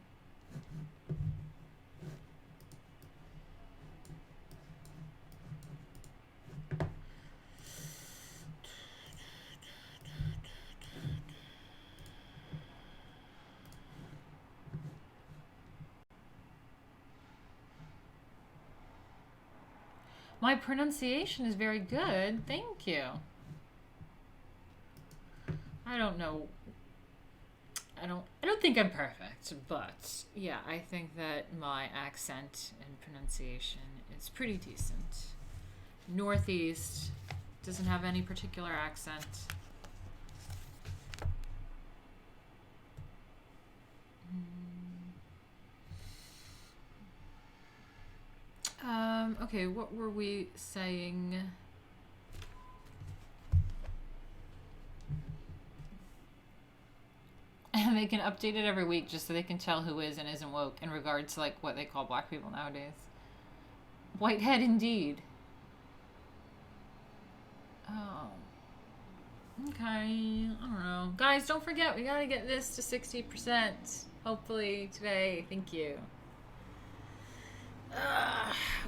My pronunciation is very good. Thank you. I don't know. I don't think I'm perfect, but yeah, I think that my accent and pronunciation is pretty decent. Northeast doesn't have any particular accent. Okay, what were we saying? they can update it every week just so they can tell who is and isn't woke in regards to like what they call black people nowadays. Whitehead indeed. Oh. Okay. I don't know. Guys, don't forget, we gotta get this to 60%. Hopefully today. Thank you.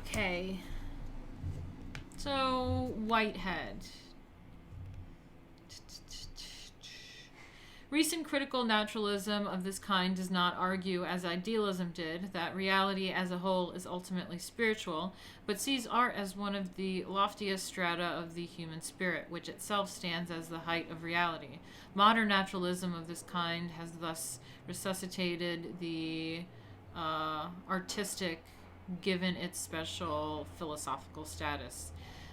Okay. So, Whitehead. Recent critical naturalism of this kind does not argue, as idealism did, that reality as a whole is ultimately spiritual, but sees art as one of the loftiest strata of the human spirit, which itself stands as the height of reality. Modern naturalism of this kind has thus resuscitated the artistic, given its special philosophical status.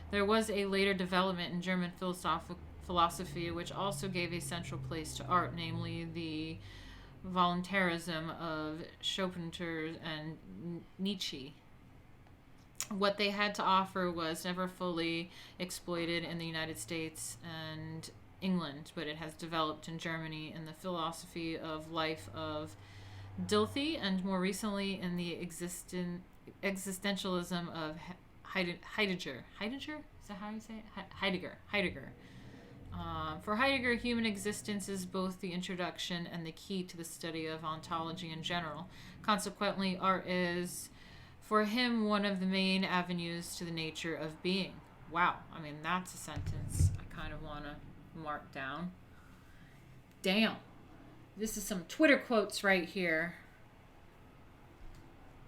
There was a later development in German philosophy which also gave a central place to art, namely the voluntarism of Schopenhauer and Nietzsche. What they had to offer was never fully exploited in the United States and England, but it has developed in Germany in the philosophy of life of Dilthey, and more recently in the existentialism of Heidegger. Heidegger? Is that how you say it? Heidegger. For Heidegger, human existence is both the introduction and the key to the study of ontology in general. Consequently, art is, for him, one of the main avenues to the nature of being. Wow, I mean, that's a sentence I kind of want to mark down. Damn. This is some Twitter quotes right here.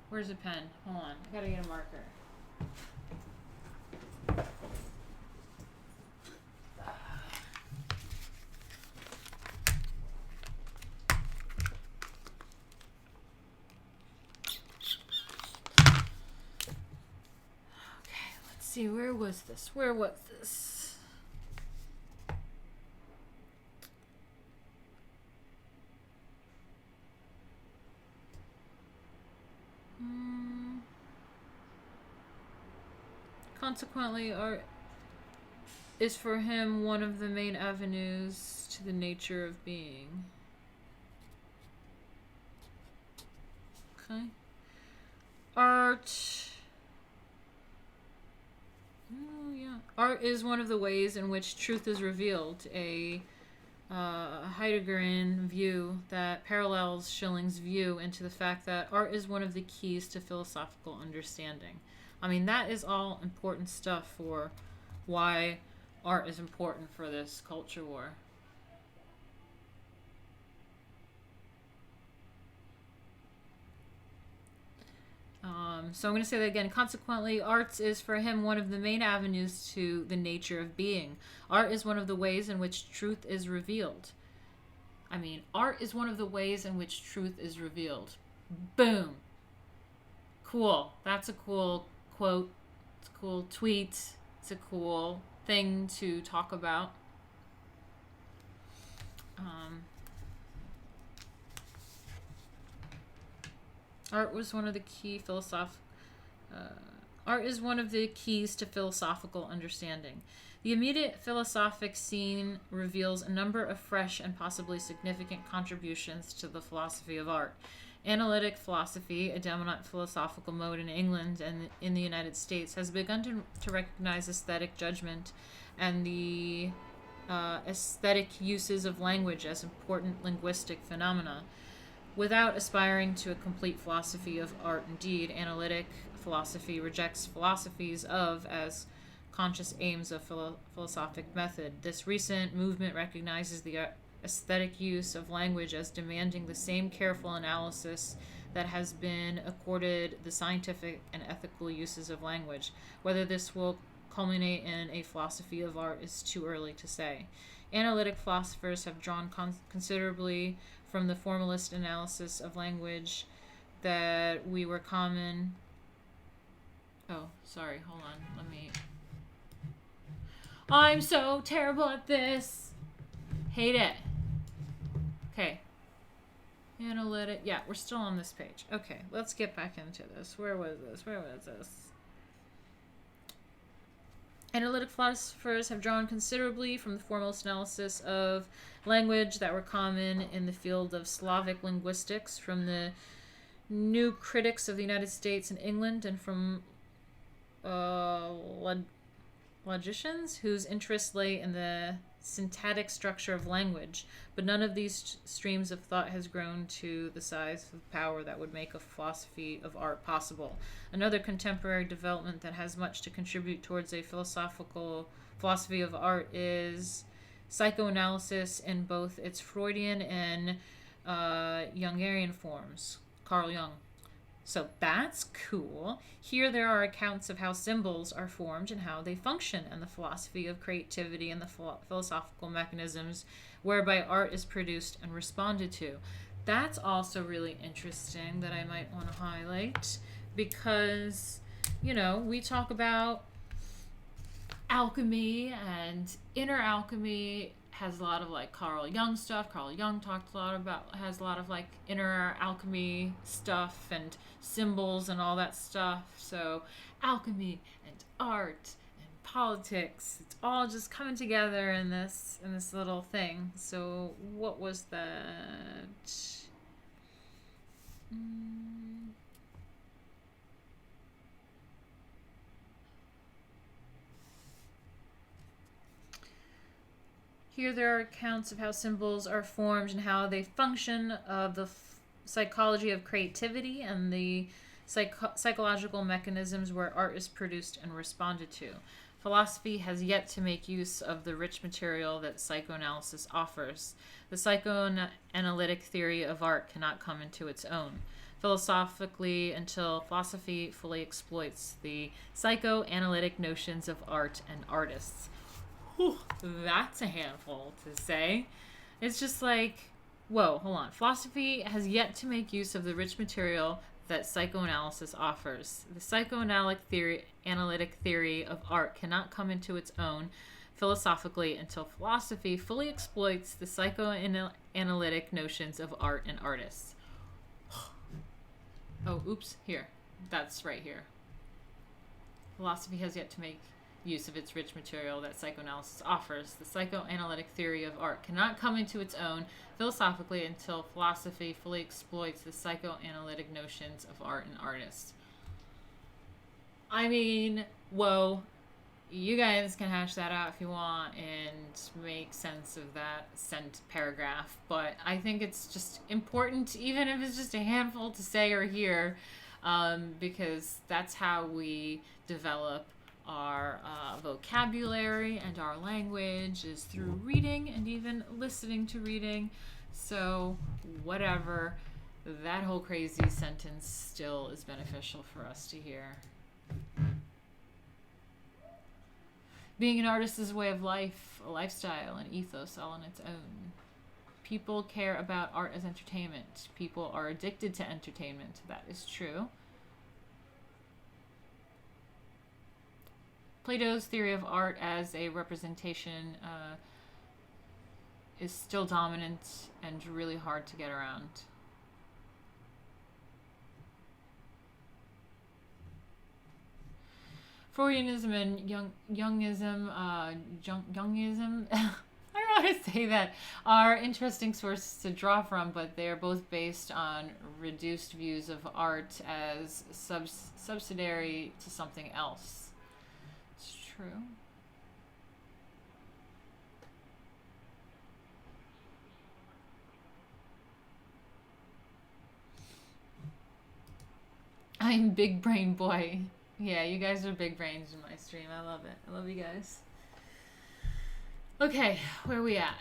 Where's a pen? Hold on, I gotta get a marker. See, where was this? Consequently, art is for him one of the main avenues to the nature of being. Okay. Art is one of the ways in which truth is revealed, a Heideggerian view that parallels Schilling's view into the fact that art is one of the keys to philosophical understanding. I mean, that is all important stuff for why art is important for this culture war. So I'm going to say that again. Consequently, arts is for him one of the main avenues to the nature of being. Art is one of the ways in which truth is revealed. I mean, art is one of the ways in which truth is revealed. Boom. Cool. That's a cool quote. It's a cool tweet. It's a cool thing to talk about. Art was one of the key Art is one of the keys to philosophical understanding. The immediate philosophic scene reveals a number of fresh and possibly significant contributions to the philosophy of art. Analytic philosophy, a dominant philosophical mode in England and in the United States, has begun to recognize aesthetic judgment and the aesthetic uses of language as important linguistic phenomena. Without aspiring to a complete philosophy of art, indeed, analytic philosophy rejects philosophies of as conscious aims of philosophic method. This recent movement recognizes the aesthetic use of language as demanding the same careful analysis that has been accorded the scientific and ethical uses of language. Whether this will culminate in a philosophy of art is too early to say. Analytic philosophers have drawn considerably from the formalist analysis of language that we were common. Oh, sorry, hold on. I'm so terrible at this. Hate it. Okay. Analytic. Yeah, we're still on this page. Okay, let's get back into this. Where was this? Analytic philosophers have drawn considerably from the foremost analysis of language that were common in the field of Slavic linguistics, from the new critics of the United States and England, and from logicians whose interests lay in the syntactic structure of language, but none of these streams of thought has grown to the size of power that would make a philosophy of art possible. Another contemporary development that has much to contribute towards a philosophical philosophy of art is psychoanalysis in both its Freudian and Jungerian forms. Carl Jung. So that's cool. Here there are accounts of how symbols are formed and how they function, and the philosophy of creativity and the philosophical mechanisms whereby art is produced and responded to. That's also really interesting that I might want to highlight because, we talk about alchemy, and inner alchemy has a lot of like Carl Jung stuff. Carl Jung has a lot of like inner alchemy stuff and symbols and all that stuff. So alchemy and art and politics, it's all just coming together in this little thing. So what was that? Here there are accounts of how symbols are formed and how they function, of the psychology of creativity and the psychological mechanisms where art is produced and responded to. Philosophy has yet to make use of the rich material that psychoanalysis offers. The psychoanalytic theory of art cannot come into its own philosophically until philosophy fully exploits the psychoanalytic notions of art and artists. Whew, that's a handful to say. It's just like, whoa, hold on. Philosophy has yet to make use of the rich material that psychoanalysis offers. The psychoanalytic theory of art cannot come into its own philosophically until philosophy fully exploits the psychoanalytic notions of art and artists. Oh, oops, here. That's right here. Philosophy has yet to make use of its rich material that psychoanalysis offers. The psychoanalytic theory of art cannot come into its own philosophically until philosophy fully exploits the psychoanalytic notions of art and artists. I mean, whoa. You guys can hash that out if you want and make sense of that sent paragraph, but I think it's just important, even if it's just a handful to say or hear, because that's how we develop our vocabulary and our language, is through reading and even listening to reading. So whatever, that whole crazy sentence still is beneficial for us to hear. Being an artist is a way of life, a lifestyle, an ethos all on its own. People care about art as entertainment. People are addicted to entertainment. That is true. Plato's theory of art as a representation is still dominant and really hard to get around. Freudianism and Jungism, I don't know how to say that, are interesting sources to draw from, but they are both based on reduced views of art as subsidiary to something else. True. I'm big brain boy. Yeah, you guys are big brains in my stream. I love it. I love you guys. Okay, where are we at?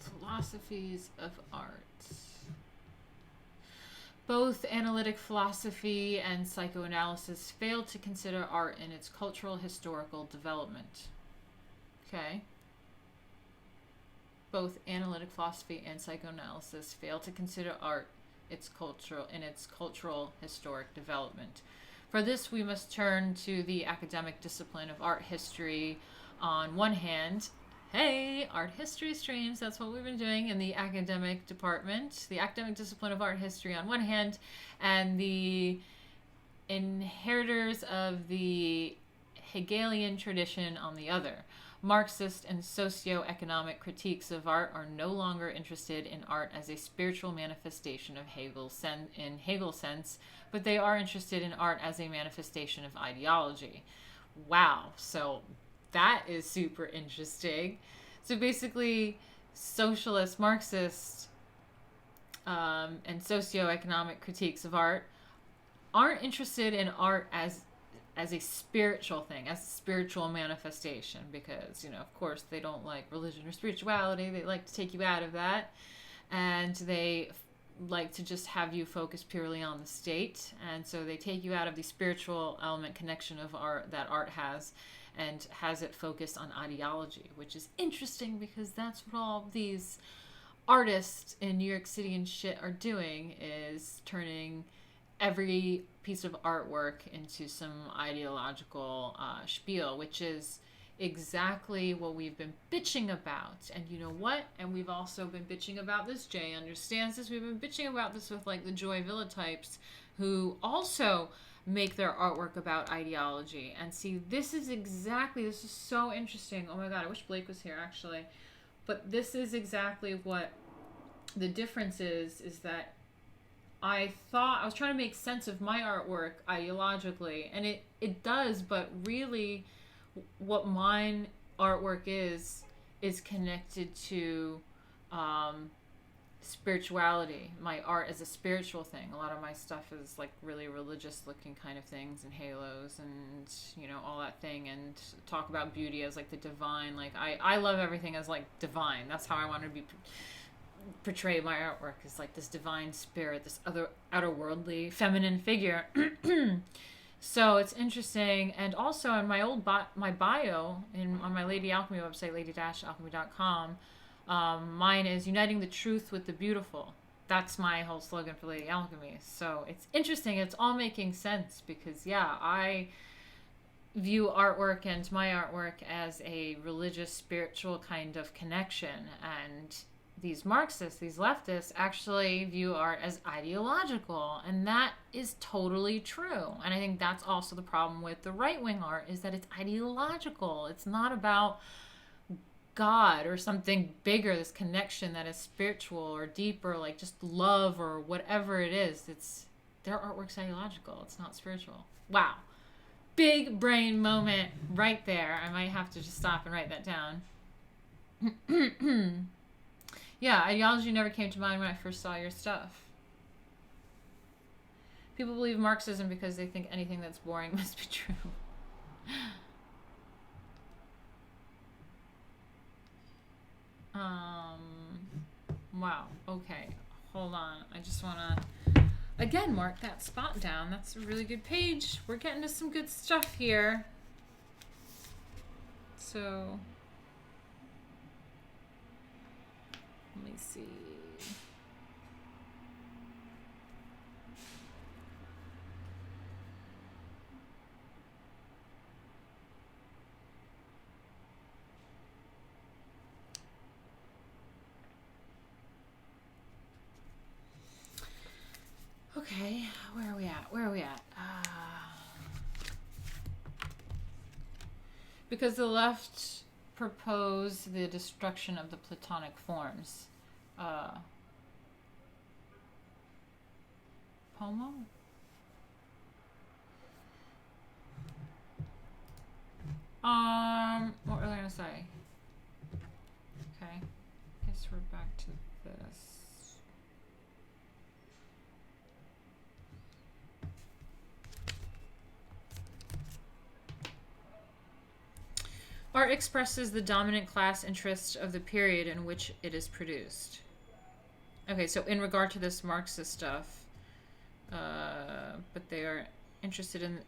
Philosophies of art. Both analytic philosophy and psychoanalysis fail to consider art in its cultural historical development. Okay. Both analytic philosophy and psychoanalysis fail to consider art in its cultural historic development. For this, we must turn to the academic discipline of art history on one hand, Hey, art history streams. That's what we've been doing in the academic department, the academic discipline of art history on one hand, and the inheritors of the Hegelian tradition on the other. Marxist and socio-economic critiques of art are no longer interested in art as a spiritual manifestation of in Hegel's sense, but they are interested in art as a manifestation of ideology. Wow, so that is super interesting. So basically, socialist, Marxist, and socioeconomic critiques of art aren't interested in art as a spiritual thing, as a spiritual manifestation, because, of course, they don't like religion or spirituality. They like to take you out of that, and they like to just have you focus purely on the state, and so they take you out of the spiritual element connection of art that art has, and has it focused on ideology, which is interesting because that's what all these artists in New York City and shit are doing, is turning every piece of artwork into some ideological spiel, which is exactly what we've been bitching about. And you know what? And we've also been bitching about this. Jay understands this. We've been bitching about this with like the Joy Villa types, who also make their artwork about ideology. And see, this is so interesting. Oh my god, I wish Blake was here actually. But this is exactly what the difference is that I thought I was trying to make sense of my artwork ideologically, and it does, but really what mine artwork is connected to spirituality. My art is a spiritual thing. A lot of my stuff is like really religious looking kind of things, and halos and all that thing, and talk about beauty as like the divine. Like I love everything as like divine. That's how I want to be portray my artwork, as like this divine spirit, this other outerworldly feminine figure. So it's interesting. And also in my my bio on my Lady Alchemy website, lady-alchemy.com, mine is uniting the truth with the beautiful. That's my whole slogan for Lady Alchemy. So it's interesting. It's all making sense because I view artwork and my artwork as a religious, spiritual kind of connection, and these Marxists, these leftists, actually view art as ideological, and that is totally true. And I think that's also the problem with the right-wing art, is that it's ideological. It's not about God or something bigger, this connection that is spiritual or deeper, like just love or whatever it is. It's their artwork's ideological. It's not spiritual. Wow. Big brain moment right there. I might have to just stop and write that down. Yeah, ideology never came to mind when I first saw your stuff. People believe Marxism because they think anything that's boring must be true. Wow. Okay. Hold on. I just want to, again, mark that spot down. That's a really good page. We're getting to some good stuff here. So let me see. Okay, where are we at? Because the left propose the destruction of the Platonic forms. Pomo? What was I gonna say? Okay, guess we're back to this. Art expresses the dominant class interest of the period in which it is produced. Okay, so in regard to this Marxist stuff, but they are interested in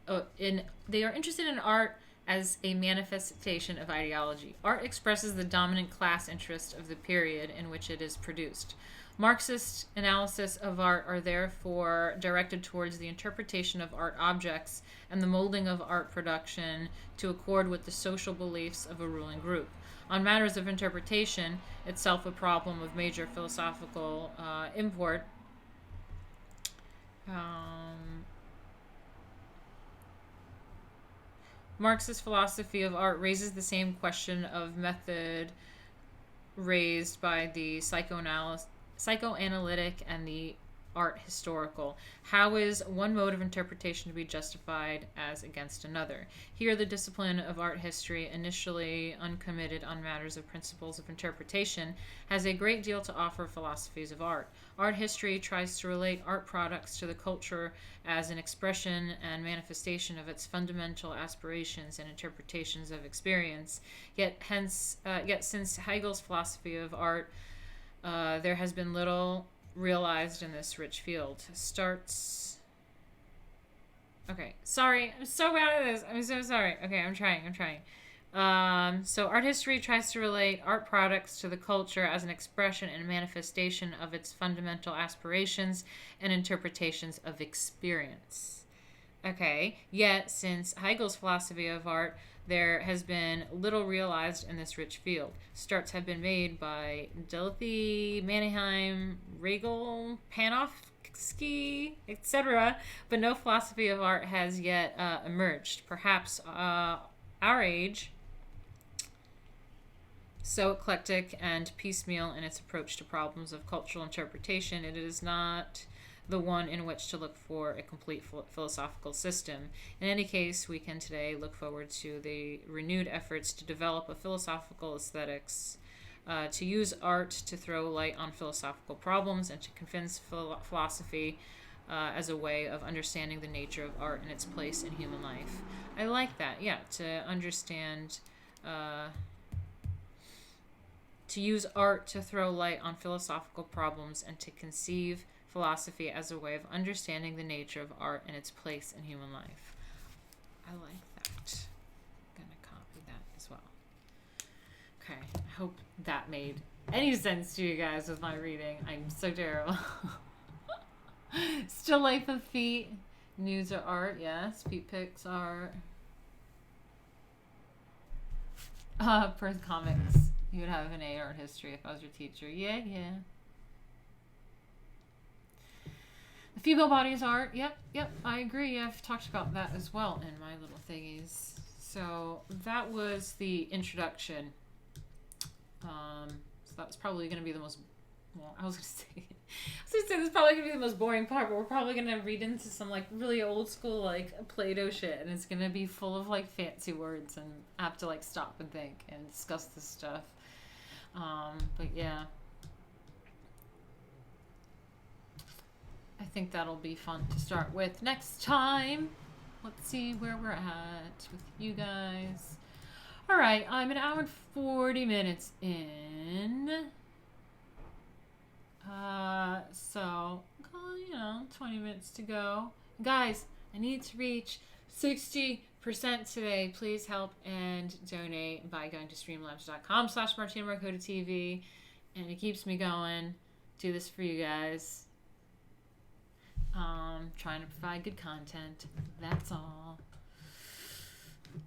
art as a manifestation of ideology. Art expresses the dominant class interest of the period in which it is produced. Marxist analysis of art are therefore directed towards the interpretation of art objects and the molding of art production to accord with the social beliefs of a ruling group. On matters of interpretation, itself a problem of major philosophical import, um, Marx's philosophy of art raises the same question of method raised by the psychoanalytic and the art historical. How is one mode of interpretation to be justified as against another? Here, the discipline of art history, initially uncommitted on matters of principles of interpretation, has a great deal to offer philosophies of art. Art history tries to relate art products to the culture as an expression and manifestation of its fundamental aspirations and interpretations of experience. Yet since Hegel's philosophy of art, there has been little realized in this rich field. Okay, sorry, I'm so bad at this. I'm so sorry. Okay, I'm trying. So art history tries to relate art products to the culture as an expression and manifestation of its fundamental aspirations and interpretations of experience. Okay, yet since Hegel's philosophy of art, there has been little realized in this rich field. Starts have been made by Delphi, Mannerheim, Hegel, Panofsky, etc., but no philosophy of art has yet emerged. Perhaps our age, so eclectic and piecemeal in its approach to problems of cultural interpretation, it is not the one in which to look for a complete philosophical system. In any case, we can today look forward to the renewed efforts to develop a philosophical aesthetics, to use art to throw light on philosophical problems, and to convince philosophy as a way of understanding the nature of art and its place in human life. I like that, yeah, to understand, to use art to throw light on philosophical problems and to conceive philosophy as a way of understanding the nature of art and its place in human life. I like that. I'm gonna copy that as well. Okay, I hope that made any sense to you guys with my reading. I'm so terrible. Still life of feet. Nudes are art, yes. Feet pics are Perth comics. You would have an A art history if I was your teacher. Yeah. The female body is art. Yep, I agree. I've talked about that as well in my little thingies. So that was the introduction. So that was probably going to be the most, well, I was going to say this is probably going to be the most boring part, but we're probably going to read into some like really old school like Plato shit, and it's going to be full of like fancy words, and I have to like stop and think and discuss this stuff. But yeah. I think that'll be fun to start with next time. Let's see where we're at with you guys. All right, I'm an hour and 40 minutes in. So, 20 minutes to go. Guys, I need to reach 60% today. Please help and donate by going to streamlabs.com/Martina Markota TV. And it keeps me going. Do this for you guys. Trying to provide good content. That's all.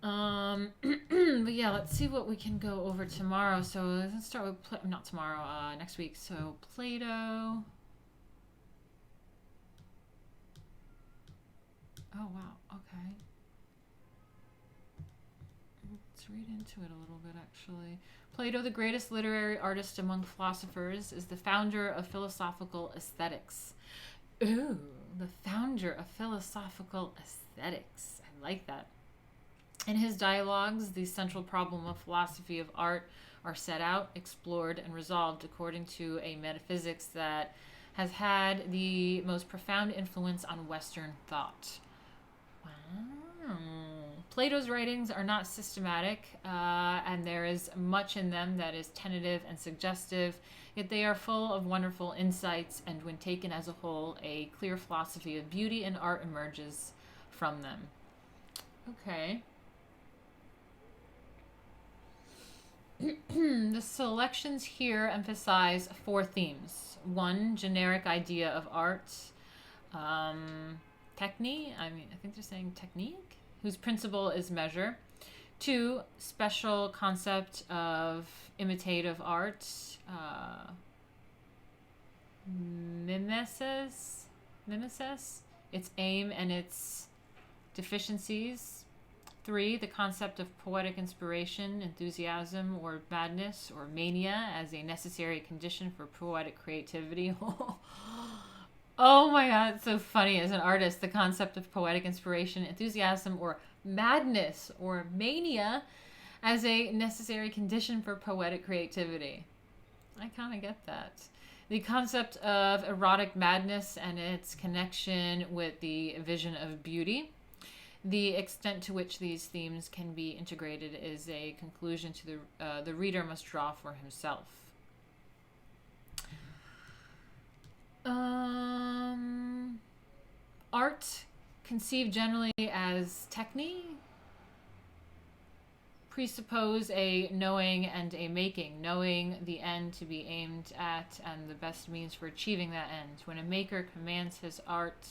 But yeah, let's see what we can go over tomorrow. So let's start with not tomorrow. Next week. So Plato. Oh wow. Okay. Let's read into it a little bit. Actually, Plato, the greatest literary artist among philosophers, is the founder of philosophical aesthetics. Ooh, the founder of philosophical aesthetics. I like that. In his dialogues, the central problem of philosophy of art are set out, explored, and resolved according to a metaphysics that has had the most profound influence on Western thought. Wow. Plato's writings are not systematic, and there is much in them that is tentative and suggestive, yet they are full of wonderful insights, and when taken as a whole, a clear philosophy of beauty and art emerges from them. Okay. The selections here emphasize 4 themes. 1, generic idea of art. Techne, I think they're saying technique, whose principle is measure. 2, special concept of imitative art, mimesis, its aim and its deficiencies. 3, the concept of poetic inspiration, enthusiasm, or madness, or mania as a necessary condition for poetic creativity. Oh my god, it's so funny. As an artist, the concept of poetic inspiration, enthusiasm, or madness, or mania as a necessary condition for poetic creativity. I kind of get that. The concept of erotic madness and its connection with the vision of beauty. The extent to which these themes can be integrated is a conclusion to the reader must draw for himself. Art, conceived generally as techne, presuppose a knowing and a making, knowing the end to be aimed at and the best means for achieving that end. When a maker commands his art,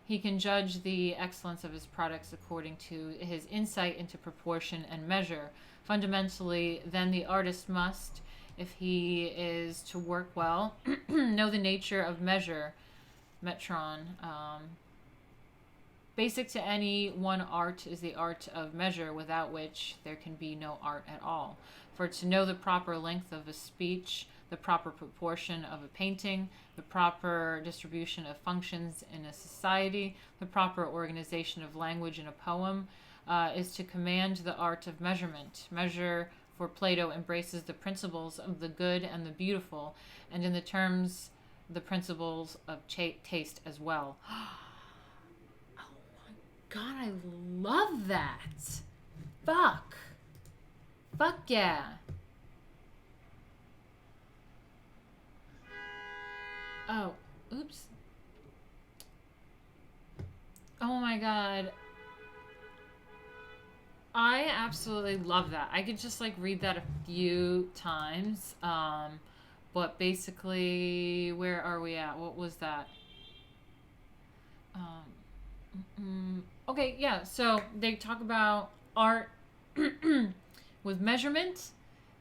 he can judge the excellence of his products according to his insight into proportion and measure. Fundamentally, then the artist must, if he is to work well, know the nature of measure, metron. Basic to any one art is the art of measure, without which there can be no art at all. For to know the proper length of a speech, the proper proportion of a painting, the proper distribution of functions in a society, the proper organization of language in a poem, is to command the art of measurement. Measure, for Plato, embraces the principles of the good and the beautiful, and in the terms, the principles of taste as well. Oh my god, I love that. Fuck yeah. Oh, oops. Oh my god. I absolutely love that. I could just like read that a few times. But basically, where are we at? What was that? Okay, yeah. So they talk about art with measurement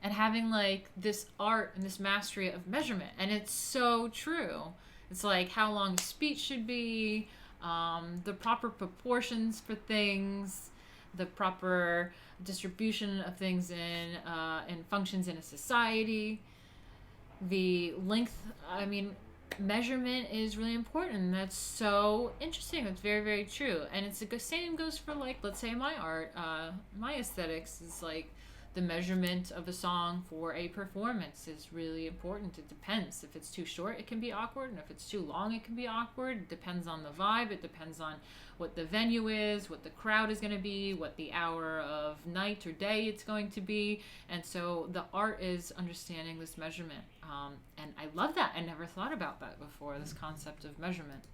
and having like this art and this mastery of measurement, and it's so true. It's like how long a speech should be, the proper proportions for things, the proper distribution of things in functions in a society, the length. I mean, measurement is really important. That's so interesting. That's very, very true. And it's the same goes for like, let's say my art, my aesthetics is like the measurement of a song for a performance is really important. It depends. If it's too short, it can be awkward. And if it's too long, it can be awkward. It depends on the vibe. It depends on what the venue is, what the crowd is going to be, what the hour of night or day it's going to be. And so the art is understanding this measurement. And I love that. I never thought about that before, this concept of measurement.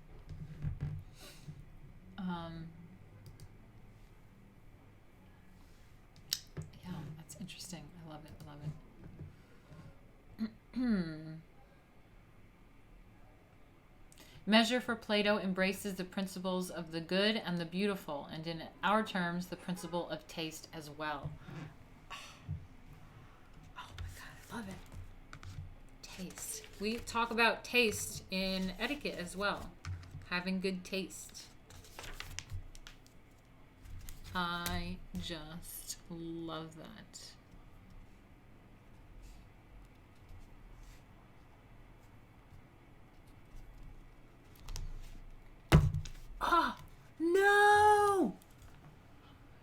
Yeah, that's interesting. I love it. Measure for Plato embraces the principles of the good and the beautiful, and in our terms, the principle of taste as well. Oh my god, I love it. Taste. We talk about taste in etiquette as well. Having good taste. I just love that. Ah, no!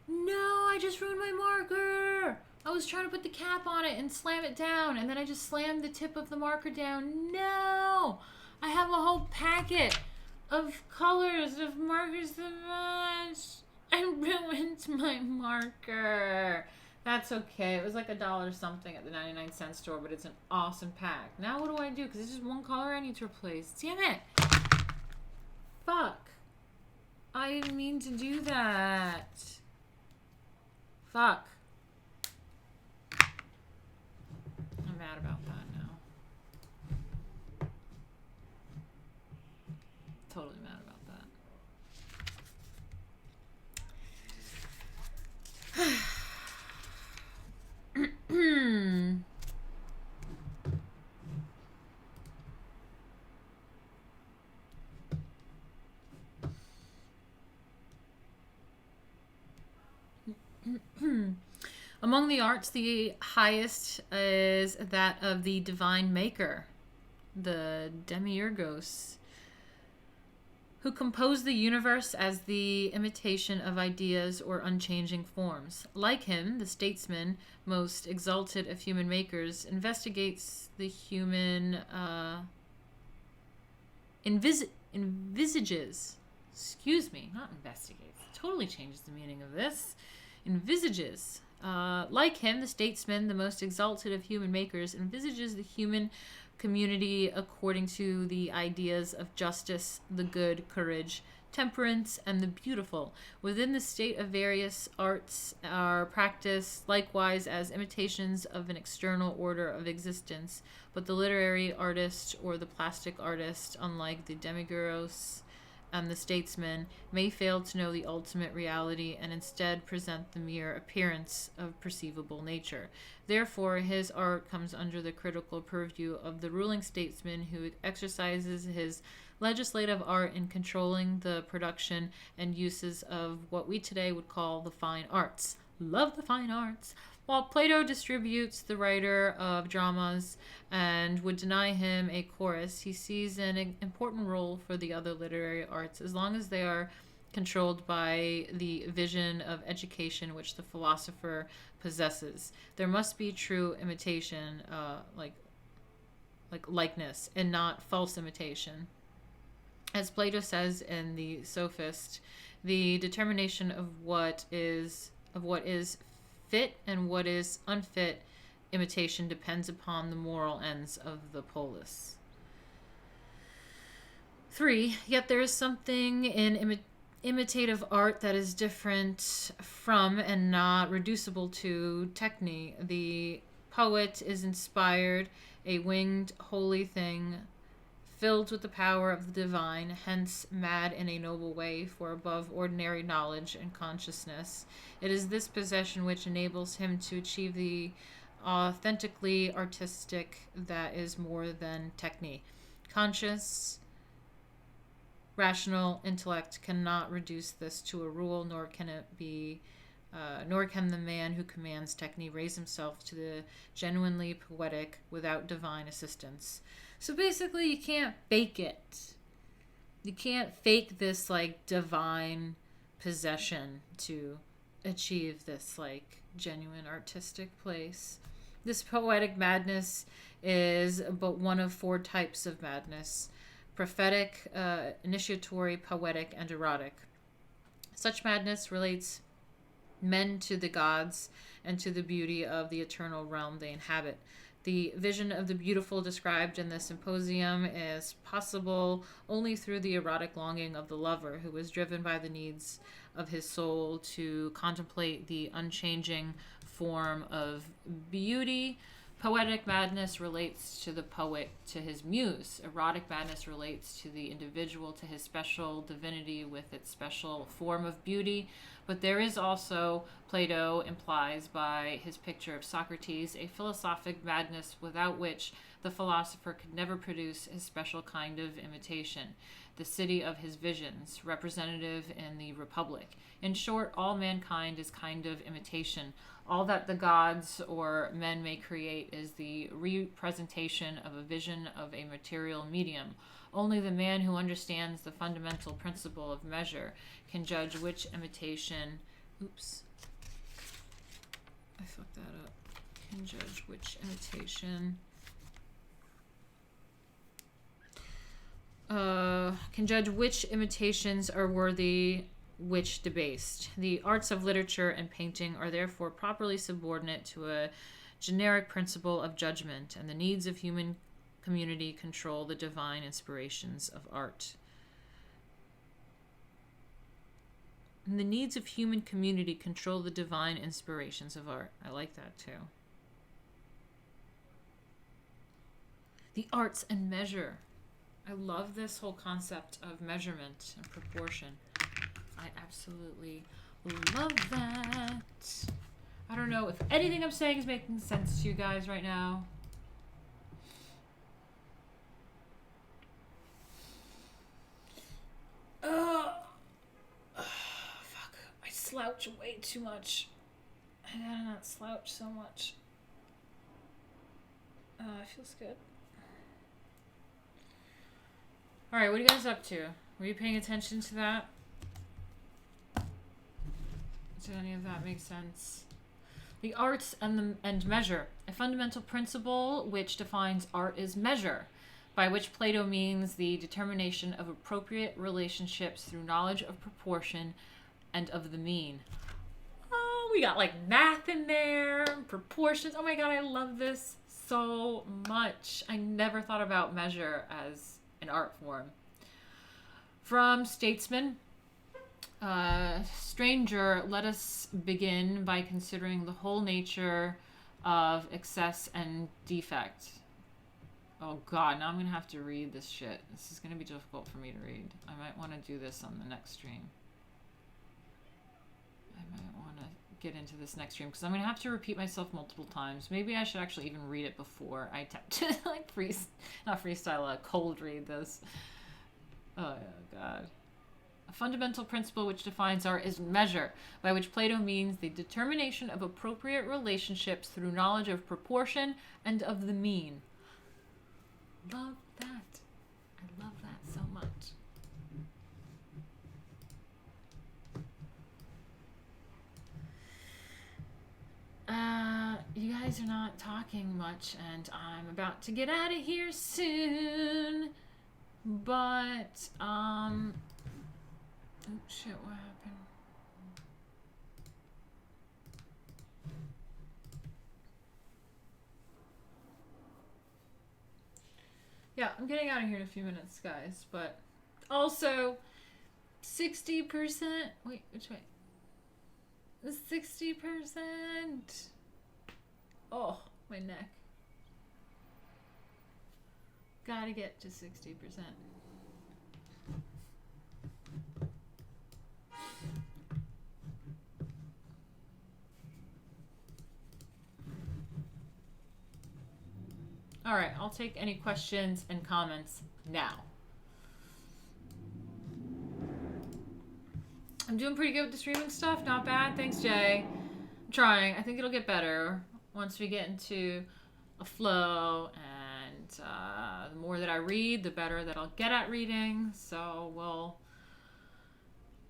No, I just ruined my marker. I was trying to put the cap on it and slam it down, and then I just slammed the tip of the marker down. No! I have a whole packet of colors, of markers to match. I ruined my marker. That's okay. It was like $1 something at the 99-cent store, but it's an awesome pack. Now what do I do? Because it's just one color I need to replace. Damn it. Fuck. I didn't mean to do that. Fuck. I'm mad about that now. Totally mad about that. Among the arts, the highest is that of the divine maker, the demiurgos, who composed the universe as the imitation of ideas or unchanging forms. Like him, the statesman, most exalted of human makers, investigates the human, envisages, not investigates, totally changes the meaning of this, envisages. Like him, the statesman, the most exalted of human makers, envisages the human community according to the ideas of justice, the good, courage, temperance, and the beautiful. Within the state of various arts are practiced likewise as imitations of an external order of existence, but the literary artist or the plastic artist, unlike the demiurgos and the statesman, may fail to know the ultimate reality and instead present the mere appearance of perceivable nature. Therefore, his art comes under the critical purview of the ruling statesman, who exercises his legislative art in controlling the production and uses of what we today would call the fine arts. Love the fine arts. While Plato distributes the writer of dramas and would deny him a chorus, he sees an important role for the other literary arts as long as they are controlled by the vision of education which the philosopher possesses. There must be true imitation, like likeness, and not false imitation. As Plato says in the Sophist, the determination of what is fit and what is unfit imitation depends upon the moral ends of the polis. 3. Yet there is something in imitative art that is different from and not reducible to techne. The poet is inspired, a winged holy thing, filled with the power of the divine, hence mad in a noble way, for above ordinary knowledge and consciousness. It is this possession which enables him to achieve the authentically artistic that is more than techne. Conscious, rational intellect cannot reduce this to a rule, nor can the man who commands techne raise himself to the genuinely poetic without divine assistance. So basically, you can't fake it. You can't fake this like divine possession to achieve this like genuine artistic place. This poetic madness is but one of 4 types of madness: prophetic, initiatory, poetic, and erotic. Such madness relates men to the gods and to the beauty of the eternal realm they inhabit. The vision of the beautiful described in the symposium is possible only through the erotic longing of the lover, who is driven by the needs of his soul to contemplate the unchanging form of beauty. Poetic madness relates to the poet, to his muse. Erotic madness relates to the individual, to his special divinity with its special form of beauty. But there is also, Plato implies by his picture of Socrates, a philosophic madness without which the philosopher could never produce his special kind of imitation, the city of his visions, representative in the Republic. In short, all mankind is kind of imitation. All that the gods or men may create is the representation of a vision of a material medium. Only the man who understands the fundamental principle of measure can judge which imitation... Oops. I fucked that up. Can judge which imitation... can judge which imitations are worthy, which debased. The arts of literature and painting are therefore properly subordinate to a generic principle of judgment, and the needs of human community control the divine inspirations of art. And the needs of human community control the divine inspirations of art. I like that too. The arts and measure. I love this whole concept of measurement and proportion. I absolutely love that. I don't know if anything I'm saying is making sense to you guys right now. Fuck. I slouch way too much. I gotta not slouch so much. It feels good. Alright, what are you guys up to? Were you paying attention to that? Did any of that make sense? The arts and measure. A fundamental principle which defines art is measure, by which Plato means the determination of appropriate relationships through knowledge of proportion and of the mean. Oh, we got like math in there, proportions. Oh my god, I love this so much. I never thought about measure as an art form. From Statesman, stranger, let us begin by considering the whole nature of excess and defect. Oh god, now I'm going to have to read this shit. This is going to be difficult for me to read. I might want to do this on the next stream. I might want to get into this next stream because I'm going to have to repeat myself multiple times. Maybe I should actually even read it before I attempt to like cold read this. Oh god. A fundamental principle which defines art is measure, by which Plato means the determination of appropriate relationships through knowledge of proportion and of the mean. Love that. I love that so much. You guys are not talking much, and I'm about to get out of here soon. But, oh shit, what happened? Yeah, I'm getting out of here in a few minutes, guys, but also 60%, wait, which way? 60%. Oh, my neck. Gotta get to 60%. All right, I'll take any questions and comments now. I'm doing pretty good with the streaming stuff. Not bad. Thanks, Jay. I'm trying. I think it'll get better once we get into a flow, and the more that I read, the better that I'll get at reading. So we'll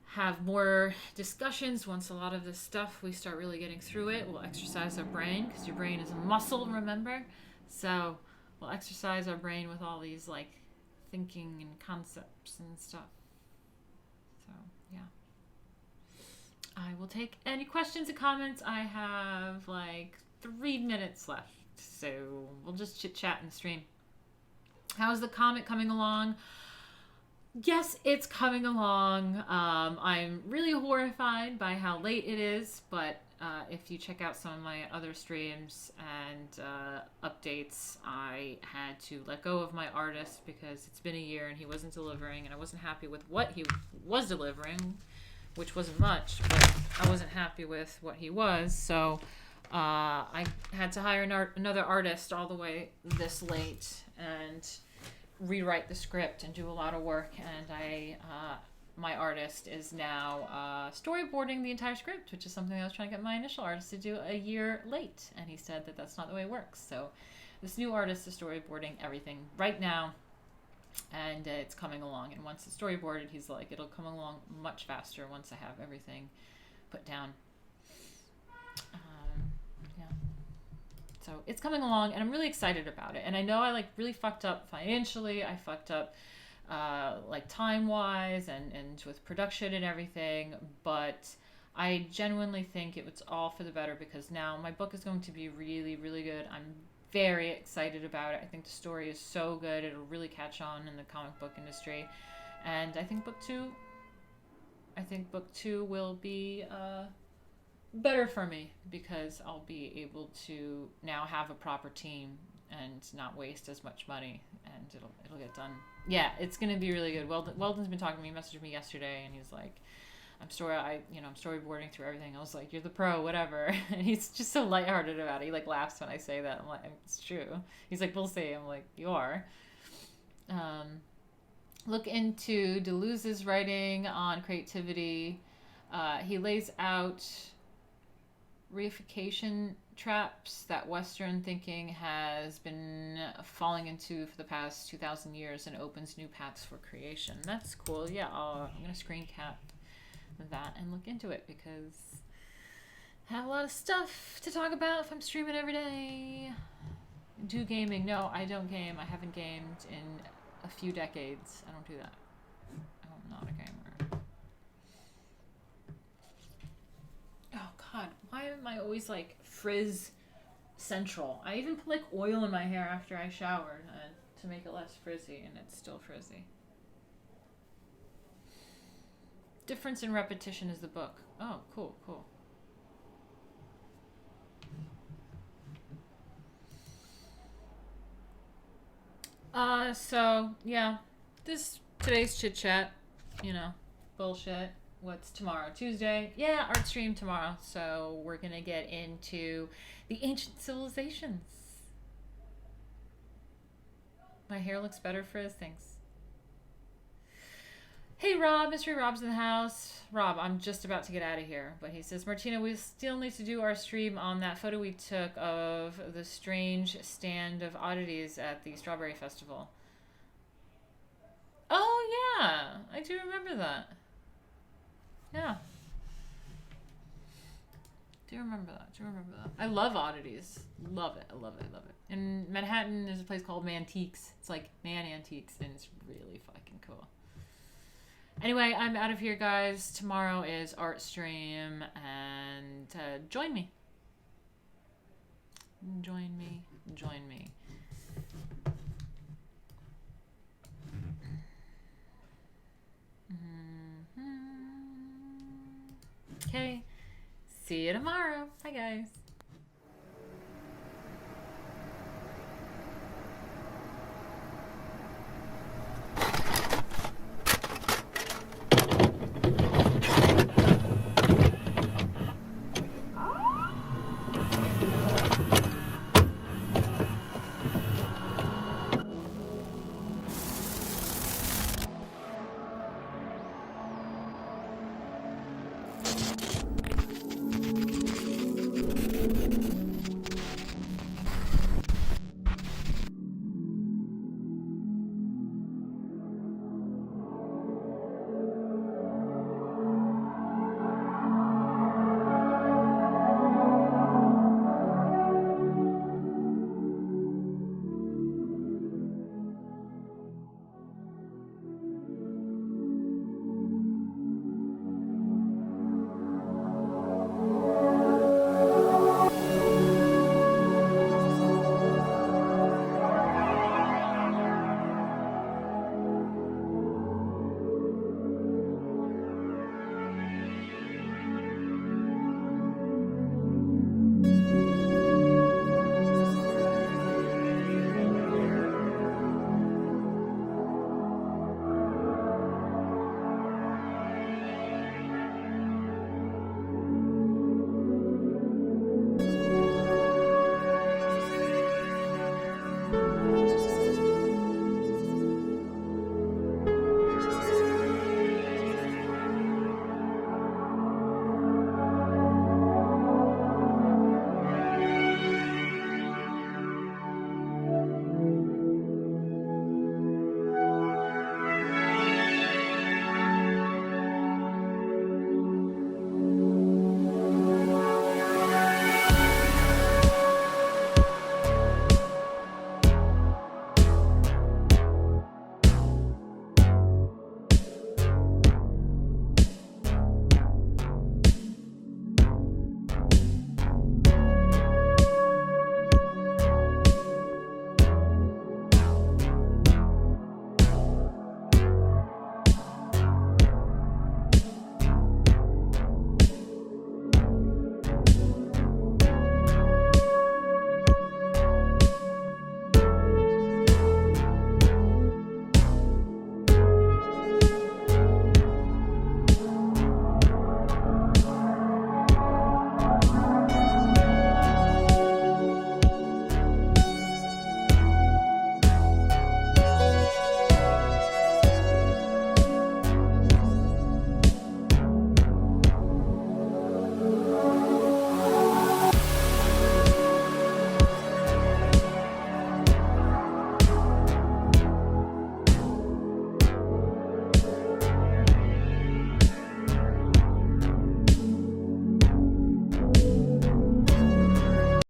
have more discussions once a lot of this stuff, we start really getting through it. We'll exercise our brain, because your brain is a muscle, remember? So we'll exercise our brain with all these like thinking and concepts and stuff. So yeah. I will take any questions and comments. I have like 3 minutes left, so we'll just chit chat in the stream. How's the comic coming along? Yes, it's coming along. I'm really horrified by how late it is, but if you check out some of my other streams and updates, I had to let go of my artist because it's been a year and he wasn't delivering, and I wasn't happy with what he was delivering, which wasn't much, but I wasn't happy with what he was, so I had to hire another artist all the way this late and rewrite the script and do a lot of work, and my artist is now storyboarding the entire script, which is something I was trying to get my initial artist to do a year late, and he said that that's not the way it works. So this new artist is storyboarding everything right now, and it's coming along, and once it's storyboarded, he's like, it'll come along much faster once I have everything put down. Yeah. So it's coming along, and I'm really excited about it. And I know I like really fucked up financially. I fucked up like time-wise and with production and everything. But I genuinely think it was all for the better, because now my book is going to be really, really good. I'm very excited about it. I think the story is so good. It'll really catch on in the comic book industry. And I think book two will be better for me, because I'll be able to now have a proper team and not waste as much money, and it'll get done. Yeah, it's gonna be really good. Weldon's been talking to me. He messaged me yesterday, and he's like, I'm storyboarding through everything. I was like, you're the pro, whatever. And he's just so lighthearted about it. He like laughs when I say that. I'm like, it's true. He's like, we'll see. I'm like, you are. Look into Deleuze's writing on creativity. He lays out reification traps that Western thinking has been falling into for the past 2,000 years and opens new paths for creation. That's cool. Yeah, I'm going to screen cap that and look into it because I have a lot of stuff to talk about if I'm streaming every day. Do gaming. No, I don't game. I haven't gamed in a few decades. I don't do that. I'm not a gamer. Oh god, why am I always like frizz central? I even put like oil in my hair after I showered to make it less frizzy, and it's still frizzy. Difference in Repetition is the book. Oh, cool, cool. So yeah, today's chit chat, bullshit. What's tomorrow? Tuesday? Yeah, art stream tomorrow. So we're gonna get into the ancient civilizations. My hair looks better for his things. Hey Rob, Mystery Rob's in the house. Rob, I'm just about to get out of here, but he says, Martina, we still need to do our stream on that photo we took of the strange stand of oddities at the Strawberry Festival. Oh yeah, I do remember that. Yeah. Do you remember that? I love oddities. Love it. I love it. In Manhattan, there's a place called Mantiques. It's like Man Antiques, and it's really fucking cool. Anyway, I'm out of here, guys. Tomorrow is art stream, and join me. Join me. Okay. See you tomorrow. Bye, guys.